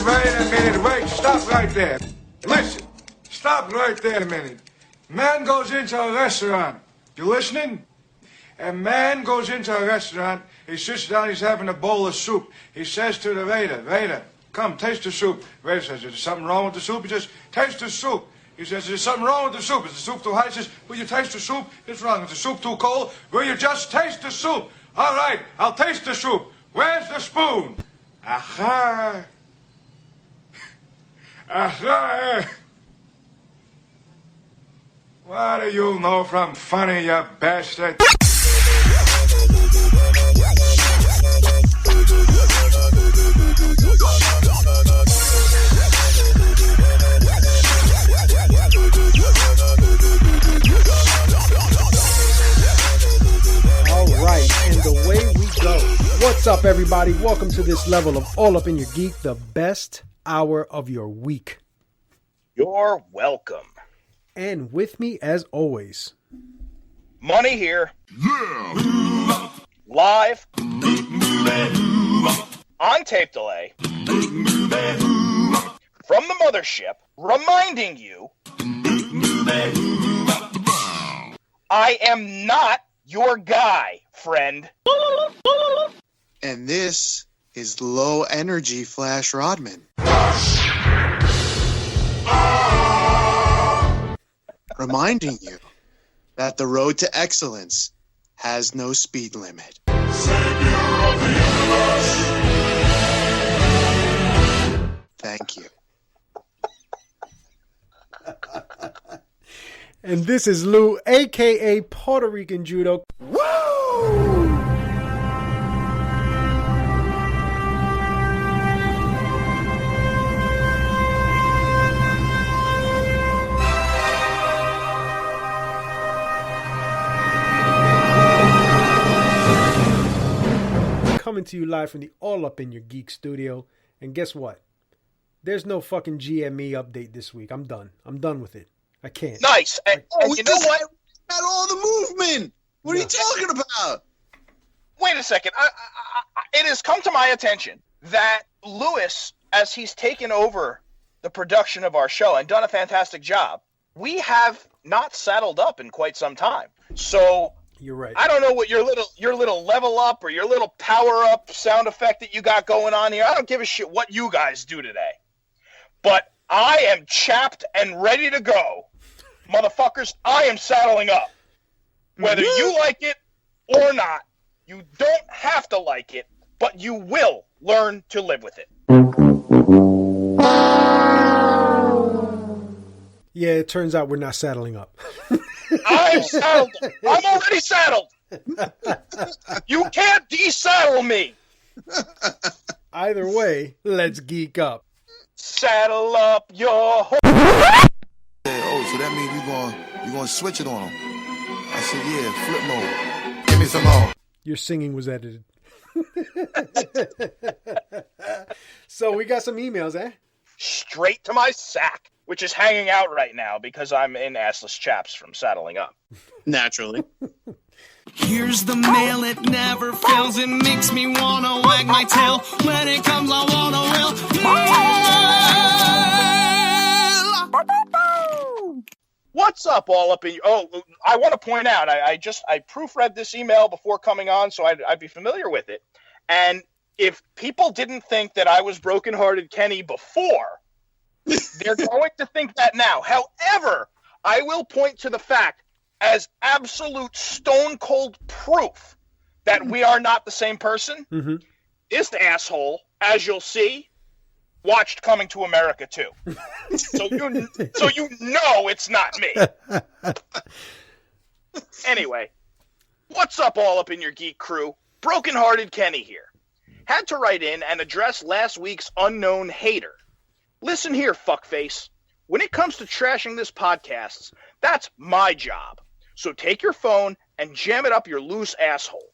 a minute. Wait, stop right there. Listen, stop right there a minute. Man goes into a restaurant. You listening? A man goes into a restaurant. He sits down. He's having a bowl of soup. He says to the waiter, come, taste the soup. Waiter says, is there something wrong with the soup? He says, taste the soup. He says, there's something wrong with the soup. Is the soup too hot? He says, will you taste the soup? What's wrong? Is the soup too cold? Will you just taste the soup? All right, I'll taste the soup. Where's the spoon? Aha. Aha. What do you know from funny, you bastard? What's up, everybody? Welcome to this level of All Up in Your Geek, the best hour of your week. You're welcome. And with me, as always, Money here. Live. On tape delay. From the mothership, reminding you I am not your guy, friend. And this is Low Energy Flash Rodman. Reminding you that the road to excellence has no speed limit. Savior of the universe. Thank you. And this is Lou, a.k.a. Puerto Rican Judo. Woo! Coming to you live from the All Up in Your Geek studio. And guess what? There's no fucking GME update this week. I'm done. I'm done with it. I can't. Nice. And you know what? Got all the movement. What are you talking about? Wait a second. It has come to my attention that Lewis, as he's taken over the production of our show and done a fantastic job, we have not saddled up in quite some time. So you're right. I don't know what your little level up or your little power up sound effect that you got going on here. I don't give a shit what you guys do today. But I am chapped and ready to go. Motherfuckers, I am saddling up. Whether you like it or not, you don't have to like it, but you will learn to live with it. Yeah, it turns out we're not saddling up. I'm saddled. I'm already saddled. You can't desaddle me. Either way, let's geek up. Saddle up your horse. Oh, so that means you gonna switch it on them. I said, yeah, flip mode. Give me some more. Your singing was edited. So we got some emails, eh? Straight to my sack, which is hanging out right now because I'm in assless chaps from saddling up. Naturally. Here's the mail, it never fails. It makes me wanna wag my tail. When it comes, I wanna will. What's up, all up in you? Oh, I want to point out, I proofread this email before coming on, so I'd be familiar with it. And if people didn't think that I was broken-hearted Kenny before, they're going to think that now. However, I will point to the fact as absolute stone-cold proof that we are not the same person. Mm-hmm. This asshole, as you'll see, watched Coming to America too. So you know it's not me. Anyway, what's up, all up in your geek crew? Broken-hearted Kenny here. Had to write in and address last week's unknown hater. Listen here, fuckface. When it comes to trashing this podcast, that's my job. So take your phone and jam it up your loose asshole.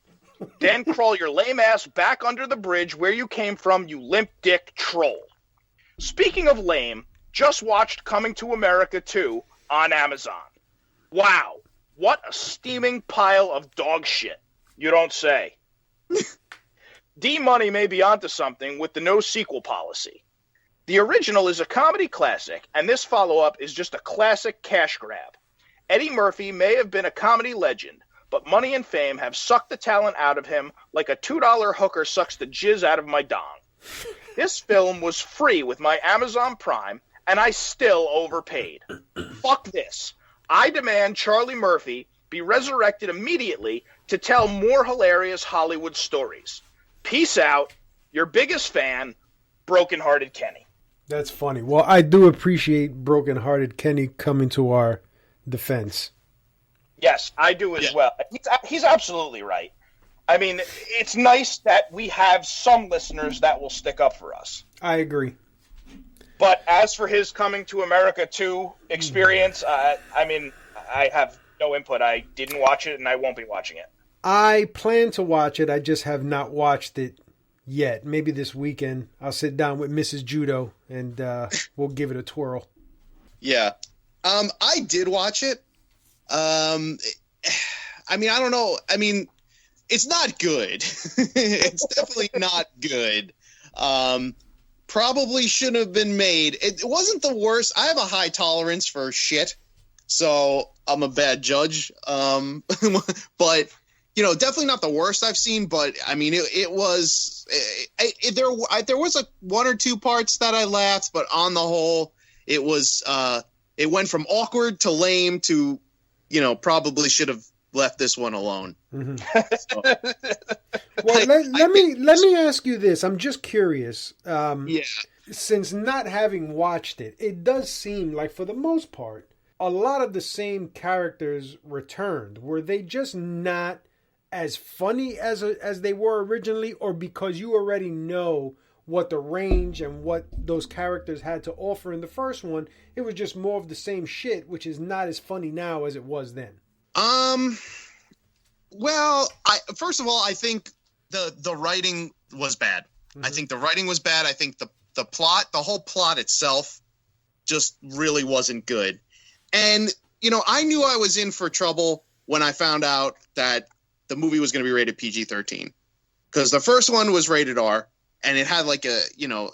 Then crawl your lame ass back under the bridge where you came from, you limp dick troll. Speaking of lame, just watched Coming to America 2 on Amazon. Wow, what a steaming pile of dog shit. You don't say. D-Money may be onto something with the no sequel policy. The original is a comedy classic, and this follow-up is just a classic cash grab. Eddie Murphy may have been a comedy legend, but money and fame have sucked the talent out of him like a $2 hooker sucks the jizz out of my dong. This film was free with my Amazon Prime, and I still overpaid. Fuck this. I demand Charlie Murphy be resurrected immediately to tell more hilarious Hollywood stories. Peace out. Your biggest fan, Broken-Hearted Kenny. That's funny. Well, I do appreciate Broken-Hearted Kenny coming to our defense. Yes, I do as well. He's absolutely right. I mean, it's nice that we have some listeners that will stick up for us. I agree. But as for his Coming to America 2 experience, I mean, I have no input. I didn't watch it, and I won't be watching it. I plan to watch it. I just have not watched it yet. Maybe this weekend I'll sit down with Mrs. Judo, and we'll give it a twirl. Yeah. I did watch it. I mean, I don't know. I mean, it's not good. It's definitely not good. Probably shouldn't have been made. It wasn't the worst. I have a high tolerance for shit, so I'm a bad judge. But, you know, definitely not the worst I've seen. But, I mean, there was one or two parts that I laughed, but on the whole, it was it went from awkward to lame to, you know, probably should have left this one alone. Mm-hmm. Well, let me ask you this. I'm just curious. Since not having watched it, it does seem like, for the most part, a lot of the same characters returned. Were they just not as funny as they were originally, or because you already know what the range and what those characters had to offer in the first one, it was just more of the same shit, which is not as funny now as it was then? Well, first of all, I think the writing was bad. Mm-hmm. I think the writing was bad. I think the plot, the whole plot itself, just really wasn't good. And, you know, I knew I was in for trouble when I found out that the movie was going to be rated PG-13, because the first one was rated R, and it had like the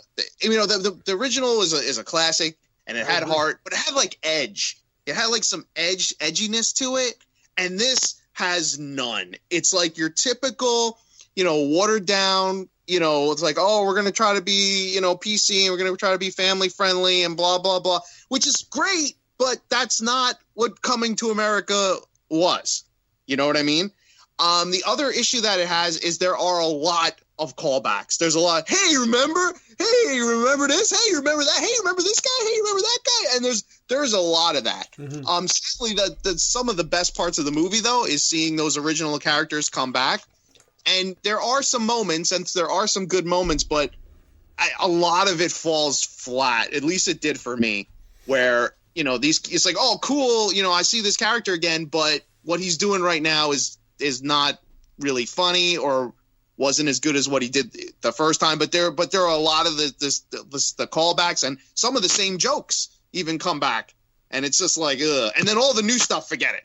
original is a classic, and it had heart, but it had like edge. It had like some edginess to it, and this has none. It's like your typical, you know, watered down, you know, it's like, oh, we're going to try to be, you know, PC, and we're going to try to be family friendly and blah, blah, blah, which is great, but that's not what Coming to America was. You know what I mean? The other issue that it has is there are a lot of callbacks. There's a lot. Hey, remember? Hey, you remember this? Hey, you remember that? Hey, you remember this guy? Hey, you remember that guy? And there's a lot of that. Mm-hmm. Certainly, some of the best parts of the movie, though, is seeing those original characters come back. And there are some moments, and there are some good moments, but a lot of it falls flat. At least it did for me, where, you know, it's like, oh, cool, you know, I see this character again, but what he's doing right now is not really funny, or wasn't as good as what he did the first time. But there are a lot of the callbacks, and some of the same jokes even come back, and it's just like, ugh. And then all the new stuff, forget it.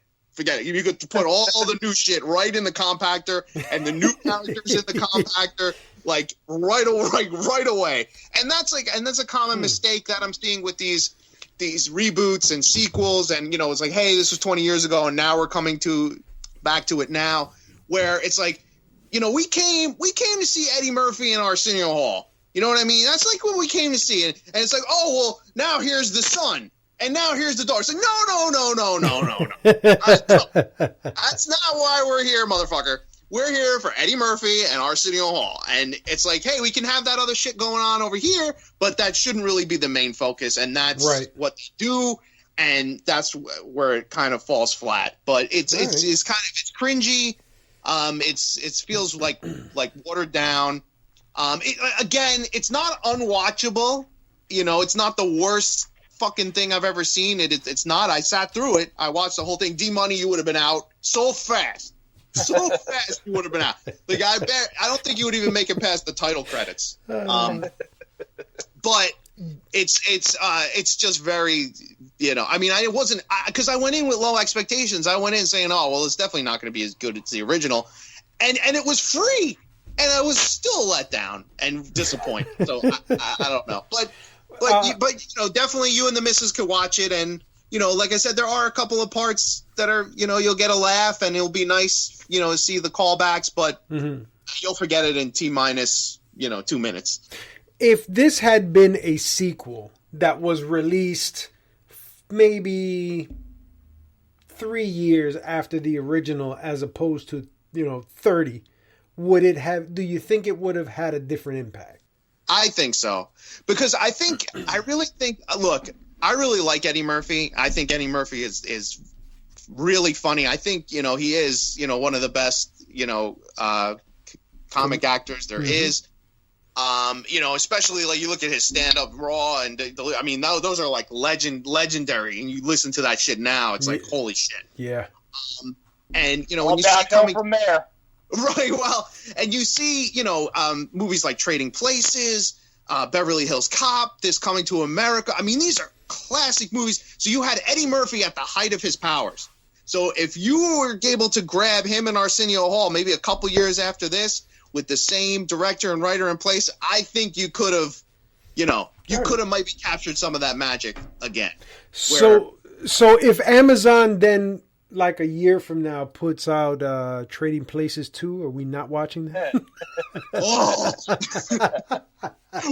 You could put all the new shit right in the compactor, and the new characters in the compactor, like right away. And that's a common mistake that I'm seeing with these reboots and sequels. And, you know, it's like, hey, this was 20 years ago, and now we're coming back to it now, where it's like, you know, we came to see Eddie Murphy in Arsenio Hall. You know what I mean? That's like what we came to see. And it's like, oh, well, now here's the son, and now here's the daughter. It's like, no. That's not why we're here, motherfucker. We're here for Eddie Murphy and Arsenio Hall. And it's like, hey, we can have that other shit going on over here, but that shouldn't really be the main focus. And that's what they do. And that's where it kind of falls flat. But it's cringy. It feels like watered down. Again, it's not unwatchable. You know, it's not the worst fucking thing I've ever seen. It's not. I sat through it. I watched the whole thing. D-Money, you would have been out so fast. So fast you would have been out. Like, I don't think you would even make it past the title credits. But it's just very, you know, I mean, because I went in with low expectations. I went in saying, oh, well, it's definitely not going to be as good as the original. And it was free. And I was still let down and disappointed. So I don't know. But But definitely you and the missus could watch it, and like I said, there are a couple of parts that are you'll get a laugh, and it'll be nice to see the callbacks, but you'll forget it in T-minus 2 minutes. If this had been a sequel that was released maybe 3 years after the original, as opposed to 30, do you think it would have had a different impact? I think so, because I really think look, I really like Eddie Murphy. I think Eddie Murphy is really funny. I think he is one of the best comic actors there is. Especially like you look at his stand-up Raw, and those are like legendary. And you listen to that shit now, it's like holy shit. Yeah. And when you see coming from there, right? Well, and you see movies like Trading Places, Beverly Hills Cop, This Coming to America. I mean, these are classic movies. So you had Eddie Murphy at the height of his powers. So if you were able to grab him in Arsenio Hall, maybe a couple years after this, with the same director and writer in place, I think you could have, maybe captured some of that magic again. So if Amazon then, like a year from now, puts out Trading Places 2, are we not watching that?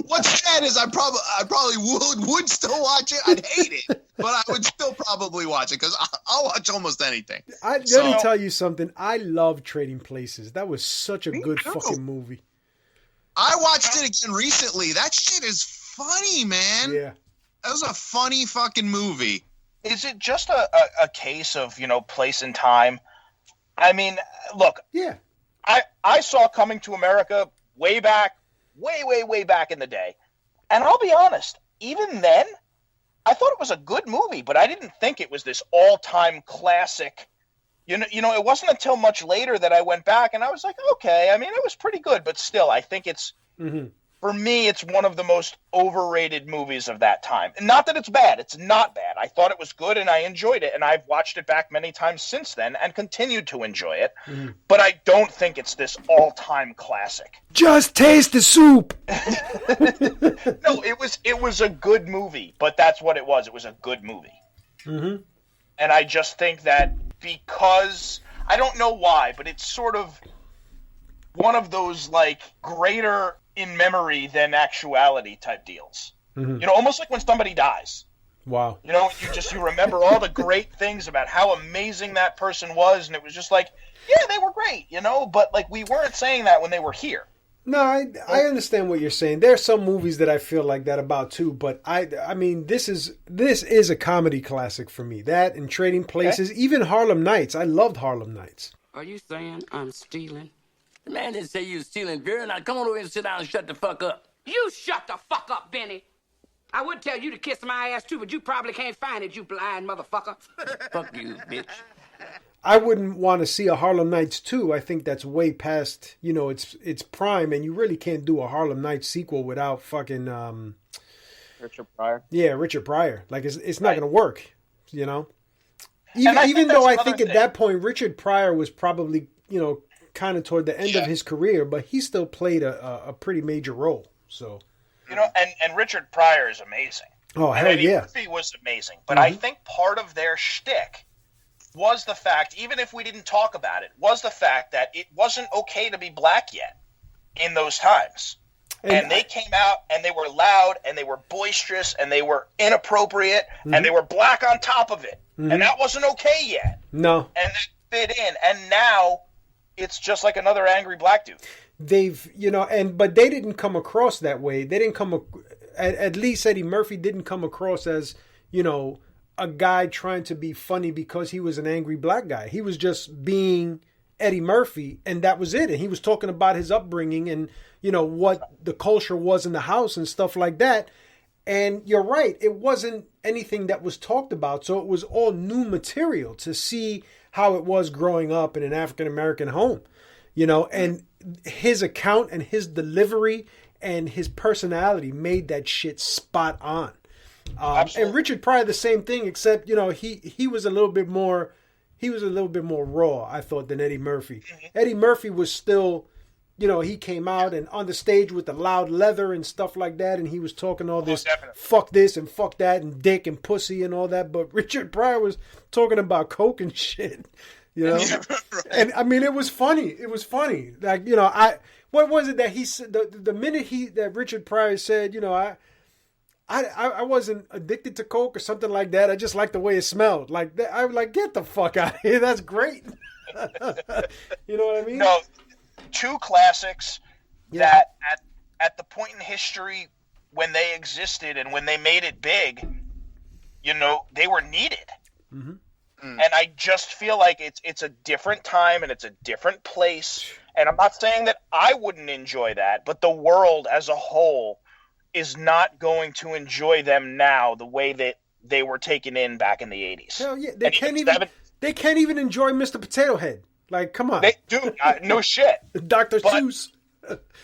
What's sad is I probably would still watch it. I'd hate it, but I would still probably watch it because I'll watch almost anything. Let me tell you something. I love Trading Places. That was such a good fucking movie. I watched it again recently. That shit is funny, man. Yeah. That was a funny fucking movie. Is it just a case of, place and time? I mean, look. Yeah. I saw Coming to America way back in the day. And I'll be honest, even then, I thought it was a good movie, but I didn't think it was this all-time classic. It wasn't until much later that I went back and I was like, okay, I mean, it was pretty good, but still, I think it's, for me, it's one of the most overrated movies of that time. And not that it's bad. It's not bad. I thought it was good and I enjoyed it, and I've watched it back many times since then and continued to enjoy it. But I don't think it's this all-time classic. Just taste the soup. No, it was a good movie, but that's what it was. It was a good movie. And I just think that because, I don't know why, but it's sort of one of those like greater in memory than actuality type deals. Almost like when somebody dies. Wow. You remember all the great things about how amazing that person was, and it was just like, yeah, they were great, but like we weren't saying that when they were here. No, I understand what you're saying. There are some movies that I feel like that about too, but I mean this is a comedy classic for me. That and Trading Places, even Harlem Nights. I loved Harlem Nights. Are you saying I'm stealing? The man didn't say you was stealing, Vera. Now come on over here and sit down and shut the fuck up. You shut the fuck up, Benny. I would tell you to kiss my ass too, but you probably can't find it, you blind motherfucker. Fuck you, bitch. I wouldn't want to see a Harlem Nights 2. I think that's way past, its prime, and you really can't do a Harlem Nights sequel without fucking Richard Pryor. Yeah, Richard Pryor. Like it's not going to work, Even though I think at that point Richard Pryor was probably, kind of toward the end of his career, but he still played a pretty major role. So, and Richard Pryor is amazing. Oh, hell Eddie yeah. Murphy was amazing. But I think part of their shtick was the fact, even if we didn't talk about it, was the fact that it wasn't okay to be black yet in those times. And they came out and they were loud and they were boisterous and they were inappropriate and they were black on top of it. And that wasn't okay yet. No. And that fit in. And now it's just like another angry black dude. They've, but they didn't come across that way. They didn't at least Eddie Murphy didn't come across as, a guy trying to be funny because he was an angry black guy. He was just being Eddie Murphy, and that was it. And he was talking about his upbringing and, what the culture was in the house and stuff like that. And you're right, it wasn't anything that was talked about. So it was all new material to see how it was growing up in an African-American home, and his account and his delivery and his personality made that shit spot on. And Richard Pryor, the same thing, except, he was a little bit more raw, I thought, than Eddie Murphy. Eddie Murphy was still, he came out and on the stage with the loud leather and stuff like that, and he was talking all this, definitely. fuck this and fuck that and dick and pussy and all that. But Richard Pryor was talking about coke and shit, Right. And I mean, it was funny. It was funny. Like, what was it that he said? The minute that Richard Pryor said, I wasn't addicted to coke or something like that. I just liked the way it smelled. Like that, I was like, get the fuck out of here. That's great. You know what I mean? No, two classics that at the point in history when they existed and when they made it big, they were needed. Mm-hmm. And I just feel like it's a different time and it's a different place. And I'm not saying that I wouldn't enjoy that, but the world as a whole is not going to enjoy them now the way that they were taken in back in the 80s. Hell yeah, they can't even enjoy Mr. Potato Head. Like, come on. They do. No shit. Dr. Seuss.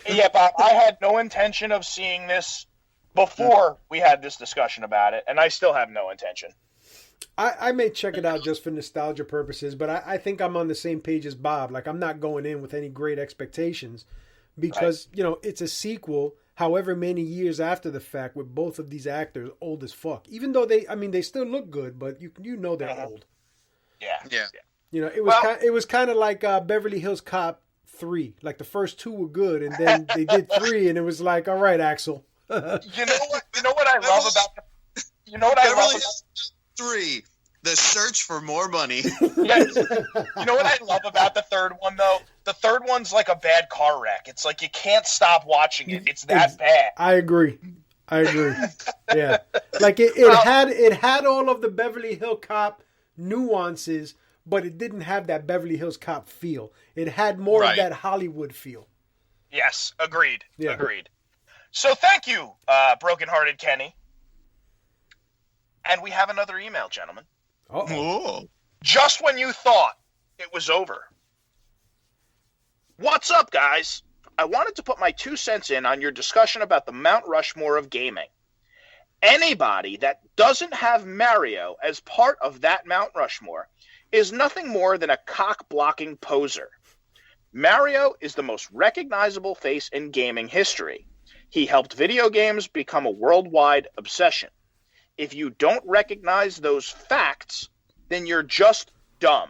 Yeah, Bob, I had no intention of seeing this before we had this discussion about it, and I still have no intention. I may check it out just for nostalgia purposes, but I think I'm on the same page as Bob. Like, I'm not going in with any great expectations because, it's a sequel however many years after the fact with both of these actors old as fuck. Even though they still look good, but they're old. Yeah. It was kind of like Beverly Hills Cop 3. Like, the first two were good, and then they did 3, and it was like, all right, Axel. You know what I love about... You know what I love about... 3, the search for more money. Yes. You know what I love about the third one, though? The third one's like a bad car wreck. It's like you can't stop watching it. It's that bad. I agree. Yeah. Like, it had all of the Beverly Hills Cop nuances, but it didn't have that Beverly Hills Cop feel. It had more of that Hollywood feel. Yes, agreed. Yeah. Agreed. So thank you, Brokenhearted Kenny. And we have another email, gentlemen. Oh. Just when you thought it was over. What's up, guys? I wanted to put my 2 cents in on your discussion about the Mount Rushmore of gaming. Anybody that doesn't have Mario as part of that Mount Rushmore is nothing more than a cock-blocking poser. Mario is the most recognizable face in gaming history. He helped video games become a worldwide obsession. If you don't recognize those facts, then you're just dumb.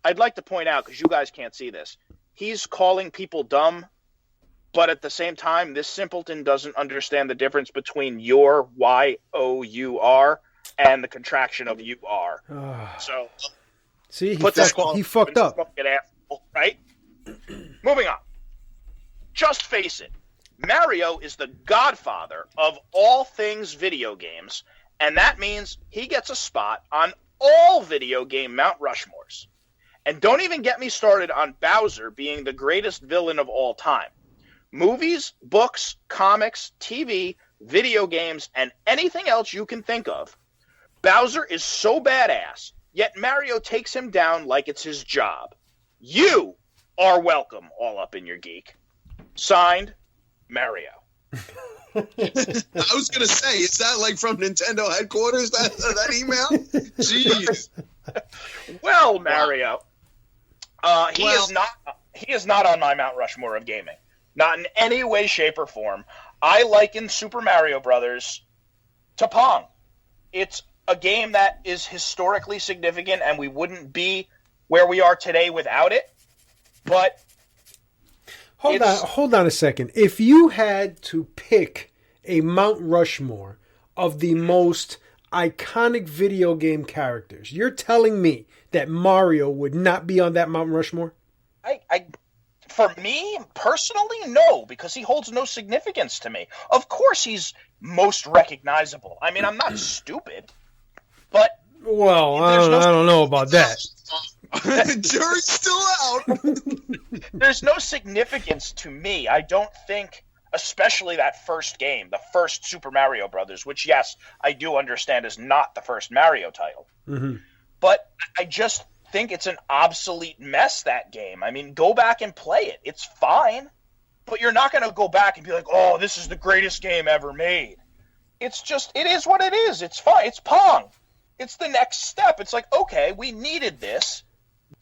I'd like to point out, because you guys can't see this, he's calling people dumb, but at the same time, this simpleton doesn't understand the difference between your, Y-O-U-R, and the contraction of you-are. So, see, he fucked up. Asshole, right? Moving on. Just face it. Mario is the godfather of all things video games, and that means he gets a spot on all video game Mount Rushmores. And don't even get me started on Bowser being the greatest villain of all time. Movies, books, comics, TV, video games, and anything else you can think of. Bowser is so badass, yet Mario takes him down like it's his job. You are welcome, all up in your geek. Signed, Mario. I was going to say, is that like from Nintendo headquarters, that email? Jeez. Well, Mario, he is not on my Mount Rushmore of gaming. Not in any way, shape, or form. I liken Super Mario Brothers to Pong. It's a game that is historically significant, and we wouldn't be where we are today without it. But hold on a second. If you had to pick a Mount Rushmore of the most iconic video game characters, you're telling me that Mario would not be on that Mount Rushmore? For me, personally, no, because he holds no significance to me. Of course he's most recognizable. I mean, I'm not stupid, but... Well, I don't know about that. Jury's still out. There's no significance to me. I don't think, especially that first game, the first Super Mario Brothers, which, yes, I do understand is not the first Mario title. Mm-hmm. But I just think it's an obsolete mess, that game. I mean, go back and play it. It's fine, but you're not going to go back and be like, oh, this is the greatest game ever made. It's just, it is what it is. It's fine. It's Pong. It's the next step. It's like, okay, we needed this.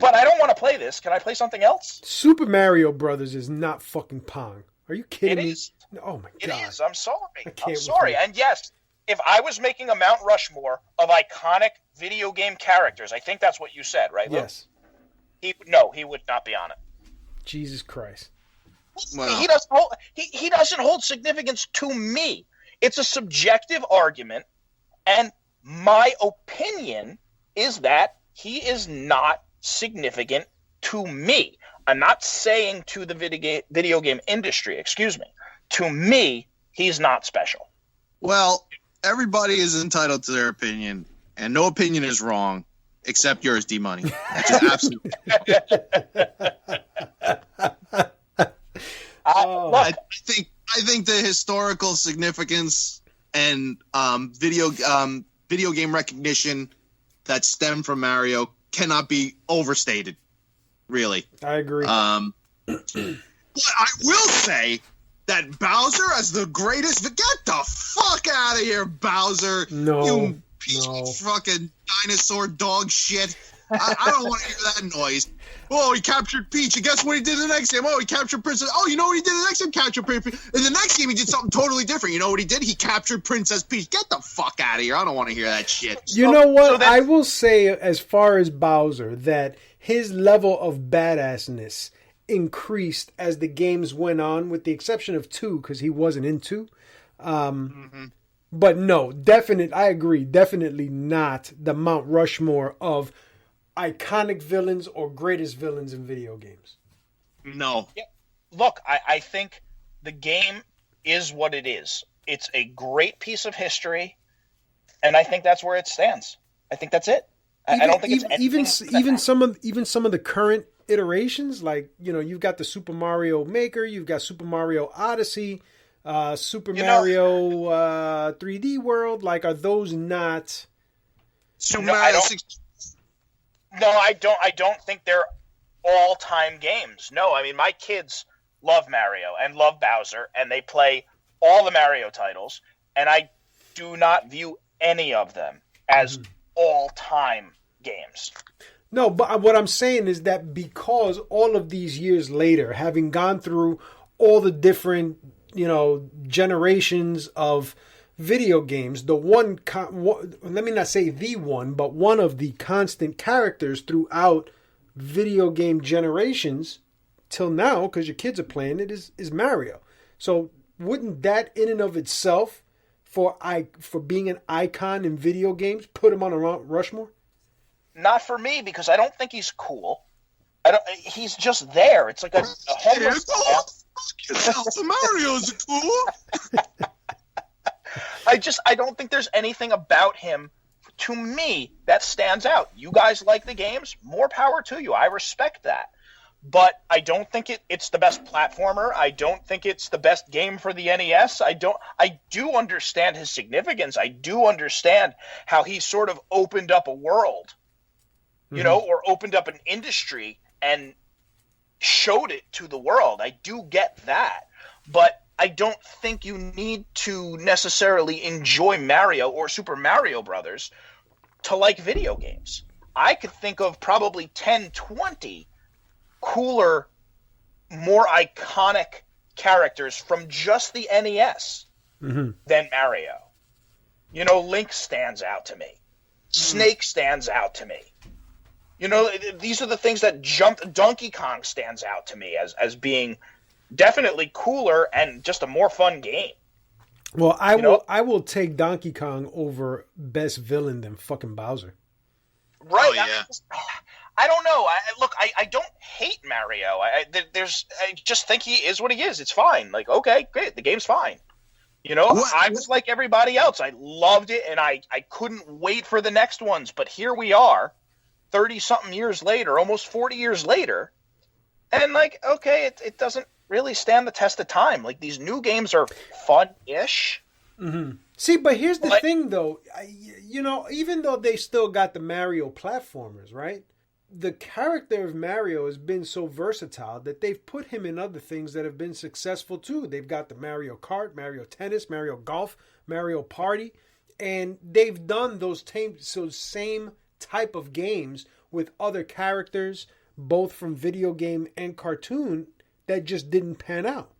but I don't want to play this. Can I play something else? Super Mario Brothers is not fucking Pong. Are you kidding me? Is. Oh my It god. is. I'm sorry. I'm with sorry. you. And yes, if I was making a Mount Rushmore of iconic video game characters, I think that's what you said, right, Lou? Yes. He would not be on it. Jesus Christ. Well, He doesn't hold significance to me. It's a subjective argument, and my opinion is that he is not significant to me. I'm not saying to the video game industry, excuse me. To me, he's not special. well, everybody is entitled to their opinion, and no opinion is wrong, except yours, D-Money. Which is absolutely. I think the historical significance and video game recognition that stem from Mario cannot be overstated. Really, I agree. But I will say that Bowser as the greatest. Get the fuck out of here, Bowser! No, You piece of fucking dinosaur dog shit. I don't want to hear that noise. Oh, he captured Peach. And guess what he did in the next game? Oh, he captured Princess. Oh, you know what he did in the next game? Captured Princess. In the next game, he did something totally different. You know what he did? He captured Princess Peach. Get the fuck out of here. I don't want to hear that shit. You know what? I will say, as far as Bowser, that his level of badassness increased as the games went on, with the exception of 2, because he wasn't in 2. But no, I agree. Definitely not the Mount Rushmore of iconic villains or greatest villains in video games. No. Yeah. Look, I think the game is what it is. It's a great piece of history, and I think that's where it stands. I think that's it. I don't think it's even some of the current iterations, like, you know, you've got the Super Mario Maker, you've got Super Mario Odyssey, Super Mario 3D World. Like, are those not? Super Mario 64. No, I don't think they're all-time games. No, I mean, my kids love Mario and love Bowser, and they play all the Mario titles, and I do not view any of them as all-time games. No, but what I'm saying is that because all of these years later, having gone through all the different, you know, generations of video games, let me not say the one, but one of the constant characters throughout video game generations till now, because your kids are playing it, is Mario. So wouldn't that in and of itself, for being an icon in video games, put him on a Mount Rushmore? Not for me, because I don't think he's cool. He's just there. It's like a homeless. Mario's cool. I don't think there's anything about him, to me, that stands out. You guys like the games, more power to you. I respect that. But I don't think it's the best platformer. I don't think it's the best game for the NES. I do understand his significance. I do understand how he sort of opened up a world, you know, or opened up an industry and showed it to the world. I do get that. But I don't think you need to necessarily enjoy Mario or Super Mario Brothers to like video games. I could think of probably 10, 20 cooler, more iconic characters from just the NES than Mario. You know, Link stands out to me. Snake stands out to me. You know, these are the things that Donkey Kong stands out to me as being definitely cooler and just a more fun game. Well, I will take Donkey Kong over best villain than fucking Bowser. Right. Oh, yeah. I don't know. I don't hate Mario. I just think he is what he is. It's fine. Like, okay, great. The game's fine. You know, I was like everybody else. I loved it, and I couldn't wait for the next ones. But here we are, 30-something years later, almost 40 years later, and like, okay, it doesn't really stand the test of time. Like, these new games are fun-ish. See, but here's the thing, though. You know, even though they still got the Mario platformers, right? The character of Mario has been so versatile that they've put him in other things that have been successful, too. They've got the Mario Kart, Mario Tennis, Mario Golf, Mario Party, and they've done those same type of games with other characters, both from video game and cartoon, that just didn't pan out.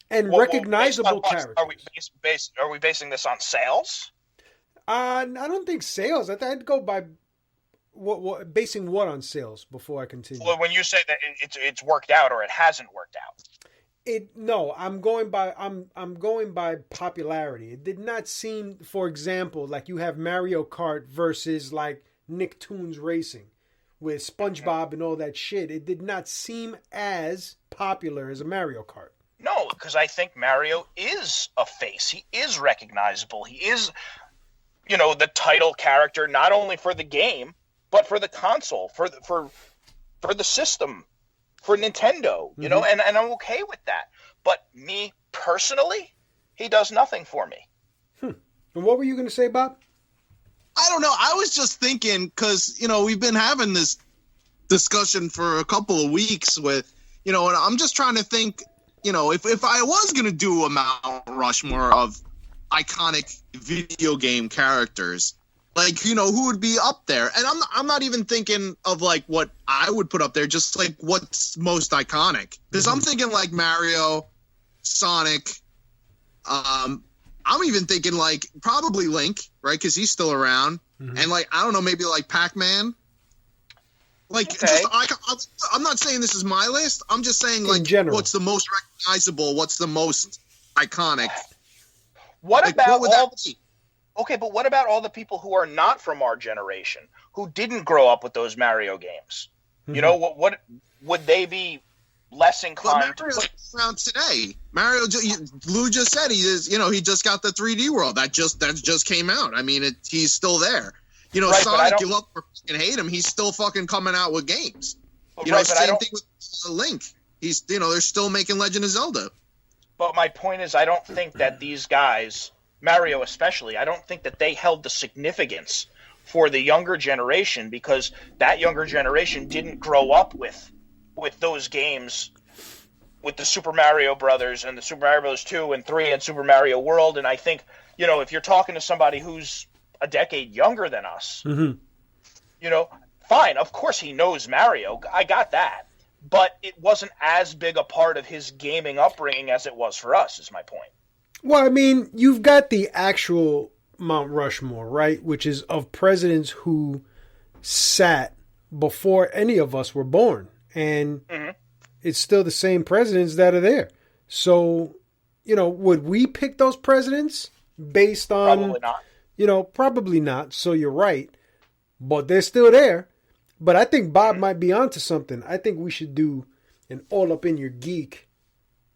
And recognizable characters. Are we basing this on sales? I don't think sales. I'd go by basing what on sales before I continue. Well, when you say that it's worked out or it hasn't worked out. I'm going by popularity. It did not seem, for example, like you have Mario Kart versus like Nicktoons Racing with SpongeBob and all that shit. It did not seem as popular as a Mario Kart. No, because I think Mario is a face. He is recognizable. He is, the title character not only for the game but for the console, for the system. For Nintendo, and I'm okay with that. But me personally, he does nothing for me. And what were you going to say, Bob? I don't know. I was just thinking because, we've been having this discussion for a couple of weeks with, and I'm just trying to think, if I was going to do a Mount Rushmore of iconic video game characters, like, who would be up there? And I'm not even thinking of, like, what I would put up there, just, like, what's most iconic. Because I'm thinking, like, Mario, Sonic. I'm even thinking, like, probably Link, right? Because he's still around. Mm-hmm. And, like, I don't know, maybe, like, Pac-Man. Like, okay. I'm not saying this is my list. I'm just saying, like, what's the most recognizable? What's the most iconic? What about all the people who are not from our generation, who didn't grow up with those Mario games? Mm-hmm. What would they be less inclined to play? Around today? Mario, Lou just said he is. He just got the 3D world that just came out. I mean, he's still there. Right, Sonic, you love or fucking hate him, he's still fucking coming out with games. Same thing with Link. He's they're still making Legend of Zelda. But my point is, I don't think that these guys, Mario especially, I don't think that they held the significance for the younger generation, because that younger generation didn't grow up with those games, with the Super Mario Brothers and the Super Mario Bros. 2 and 3 and Super Mario World. And I think, if you're talking to somebody who's a decade younger than us, mm-hmm. Fine, of course he knows Mario. I got that. But it wasn't as big a part of his gaming upbringing as it was for us, is my point. Well, I mean, you've got the actual Mount Rushmore, right? Which is of presidents who sat before any of us were born. And mm-hmm. it's still the same presidents that are there. So, would we pick those presidents based on... Probably not. Probably not. So you're right. But they're still there. But I think Bob might be onto something. I think we should do an all up in your geek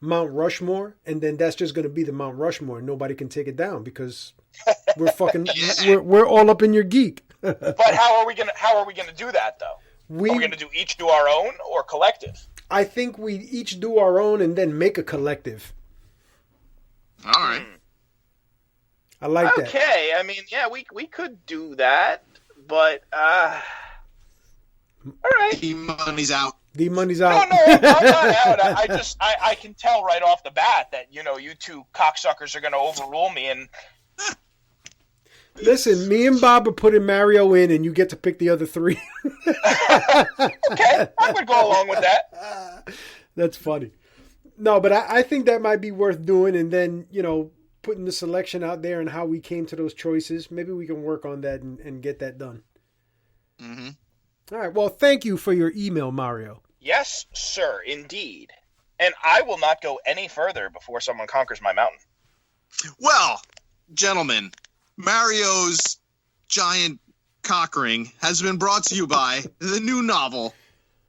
Mount Rushmore, and then that's just going to be the Mount Rushmore. Nobody can take it down because we're fucking we're all up in your geek. But how are we gonna do that though? Are we gonna each do our own or collective? I think we each do our own and then make a collective. All right. I like that. Okay, I mean, yeah, we could do that, but all right. D-Money's out. D-Money's out. No, I'm not out. I can tell right off the bat that, you two cocksuckers are going to overrule me. And listen, me and Bob are putting Mario in, and you get to pick the other three. Okay, I would go along with that. That's funny. No, but I think that might be worth doing, and then, putting the selection out there and how we came to those choices. Maybe we can work on that and get that done. Mm-hmm. All right. Well, thank you for your email, Mario. Yes, sir, indeed. And I will not go any further before someone conquers my mountain. Well, gentlemen, Mario's giant cock ring has been brought to you by the new novel,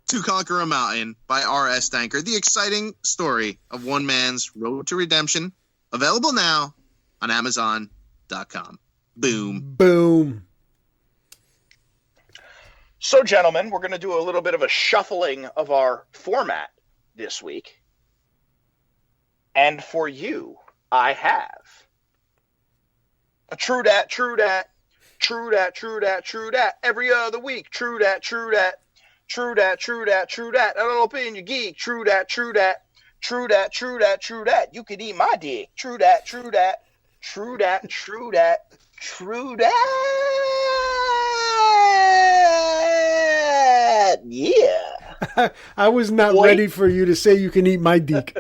To Conquer a Mountain by R.S. Danker, the exciting story of one man's road to redemption, available now on Amazon.com. Boom. Boom. So, gentlemen, we're going to do a little bit of a shuffling of our format this week. And for you, I have a true dat, every other week. True dat, all up in your geek. True dat. You could eat my dick. True dat. that. Yeah. I was not ready for you to say you can eat my dick.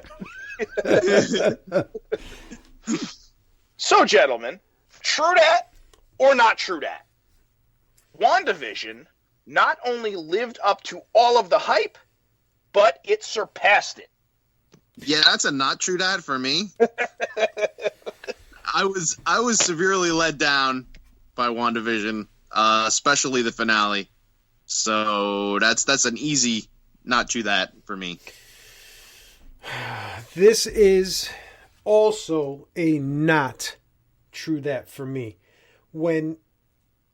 So, gentlemen, true dat or not true dat? WandaVision not only lived up to all of the hype, but it surpassed it. Yeah, that's a not true dat for me. I was severely let down by WandaVision, especially the finale. So that's an easy not true dat for me. This is also a not true dat for me. When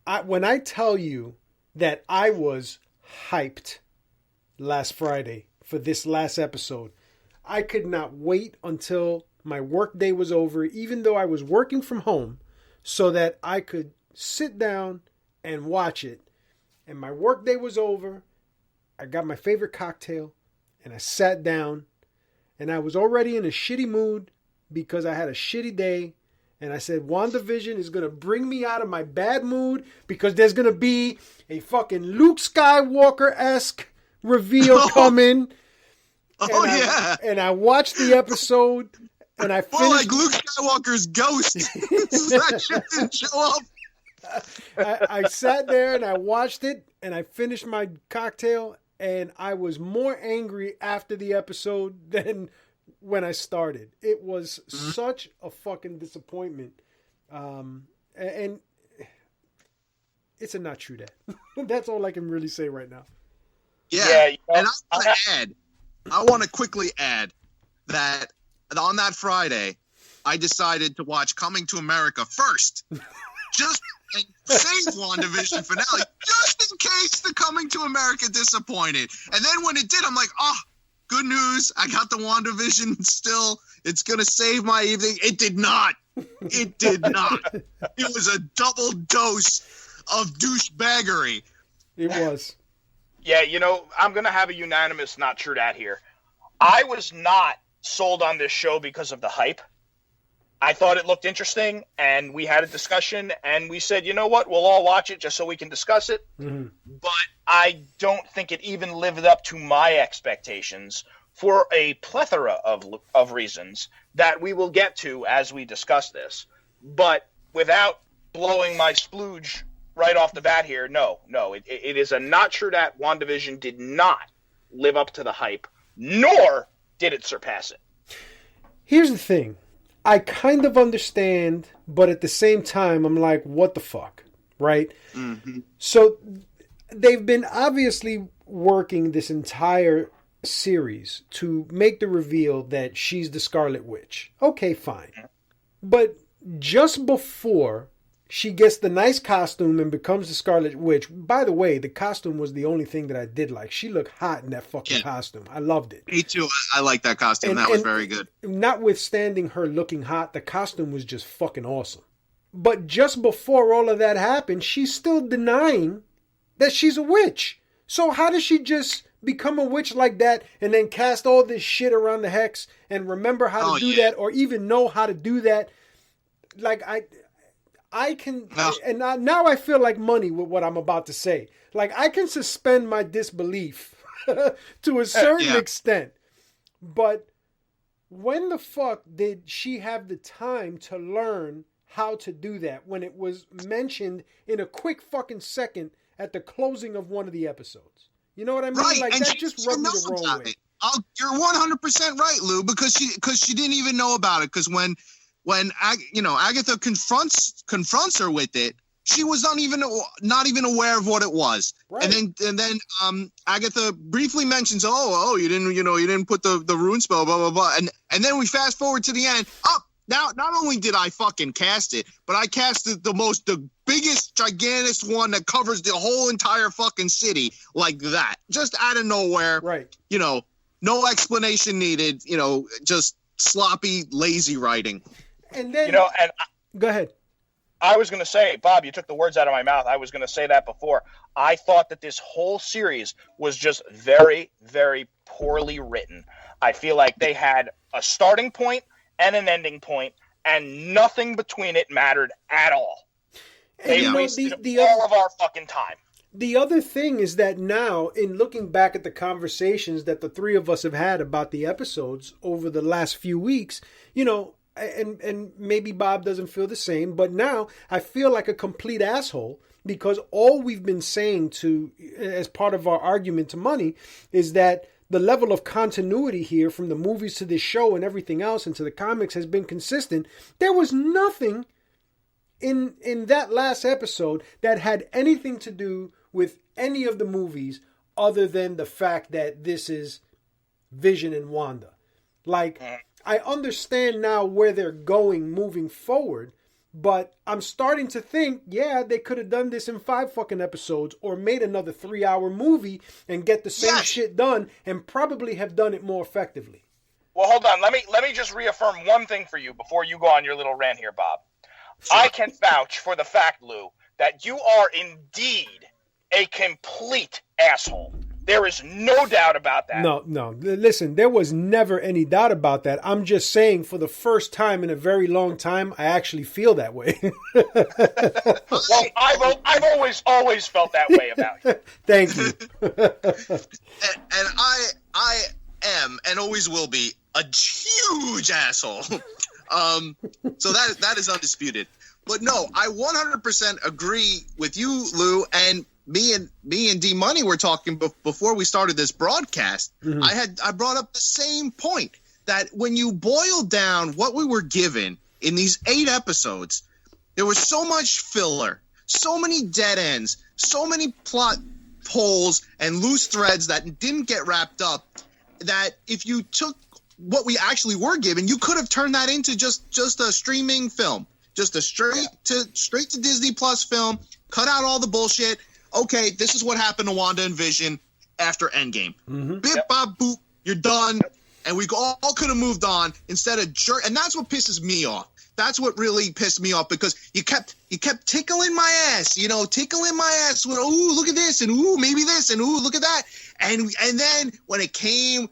I tell you that I was hyped last Friday for this last episode, I could not wait until my work day was over, even though I was working from home, so that I could sit down and watch it. And my work day was over. I got my favorite cocktail and I sat down, and I was already in a shitty mood because I had a shitty day. And I said, WandaVision is going to bring me out of my bad mood because there's going to be a fucking Luke Skywalker-esque reveal coming. And I watched the episode, and I finished. More like Luke Skywalker's ghost. That shit didn't show up. I sat there and I watched it, and I finished my cocktail, and I was more angry after the episode than when I started. It was such a fucking disappointment. And it's a not true dat. That's all I can really say right now. Yeah. And I want to quickly add that on that Friday, I decided to watch Coming to America first. Just and save WandaVision finale, just in case the Coming to America disappointed. And then when it did, I'm like, oh, good news. I got the WandaVision still. It's going to save my evening. It did not. It did not. It was a double dose of douchebaggery. It was. Yeah, I'm going to have a unanimous not true dat here. I was not sold on this show because of the hype. I thought it looked interesting, and we had a discussion, and we said, you know what, we'll all watch it just so we can discuss it. Mm-hmm. But I don't think it even lived up to my expectations for a plethora of reasons that we will get to as we discuss this. But without blowing my splooge right off the bat here, no, it is a not true dat WandaVision did not live up to the hype, nor did it surpass it. Here's the thing. I kind of understand, but at the same time, I'm like, what the fuck, right? Mm-hmm. So they've been obviously working this entire series to make the reveal that she's the Scarlet Witch. Okay, fine. But just before she gets the nice costume and becomes the Scarlet Witch. By the way, the costume was the only thing that I did like. She looked hot in that fucking costume. I loved it. Me too. I like that costume. That was very good. Notwithstanding her looking hot, the costume was just fucking awesome. But just before all of that happened, she's still denying that she's a witch. So how does she just become a witch like that and then cast all this shit around the hex and remember how to do that or even know how to do that? Like, I can, and now I feel like money with what I'm about to say. Like, I can suspend my disbelief to a certain extent. But when the fuck did she have the time to learn how to do that when it was mentioned in a quick fucking second at the closing of one of the episodes? You know what I mean? Right. Like, and that just rubbed me the wrong way. You're 100% right, Lou, because she didn't even know about it. Because when Agatha confronts her with it, she was not even aware of what it was. Right. And then Agatha briefly mentions, you didn't put the rune spell, blah blah blah, and then we fast forward to the end. Now not only did I fucking cast it, but I casted the biggest, gigantic one that covers the whole entire fucking city like that, just out of nowhere. Right. No explanation needed. Just sloppy, lazy writing. And then, go ahead. I was going to say, Bob, you took the words out of my mouth. I was going to say that before. I thought that this whole series was just very, very poorly written. I feel like they had a starting point and an ending point, and nothing between it mattered at all. They wasted all of our fucking time. The other thing is that now, in looking back at the conversations that the three of us have had about the episodes over the last few weeks, you know, and maybe Bob doesn't feel the same, but now I feel like a complete asshole because all we've been saying as part of our argument to Money is that the level of continuity here from the movies to this show and everything else and to the comics has been consistent. There was nothing in that last episode that had anything to do with any of the movies other than the fact that this is Vision and Wanda. Like, I understand now where they're going moving forward, but I'm starting to think, yeah, they could have done this in 5 fucking episodes or made another 3-hour movie and get the same shit done and probably have done it more effectively. Well, hold on. Let me just reaffirm one thing for you before you go on your little rant here, Bob. Sure. I can vouch for the fact, Lou, that you are indeed a complete asshole. There is no doubt about that. No. Listen, there was never any doubt about that. I'm just saying for the first time in a very long time, I actually feel that way. Well, I've always felt that way about you. Thank you. and I am and always will be a huge asshole. So that is undisputed. But no, I 100% agree with you, Lou, and me and D Money were talking before we started this broadcast. Mm-hmm. I brought up the same point that when you boil down what we were given in these 8 episodes, there was so much filler, so many dead ends, so many plot holes and loose threads that didn't get wrapped up, that if you took what we actually were given, you could have turned that into just a streaming film, just a straight to Disney Plus film, cut out all the bullshit. Okay, this is what happened to Wanda and Vision after Endgame. Mm-hmm. Bip, bop, boop, you're done. And we all could have moved on instead of and that's what pisses me off. That's what really pissed me off because you kept tickling my ass, tickling my ass with, ooh, look at this, and ooh, maybe this, and ooh, look at that. And then when it came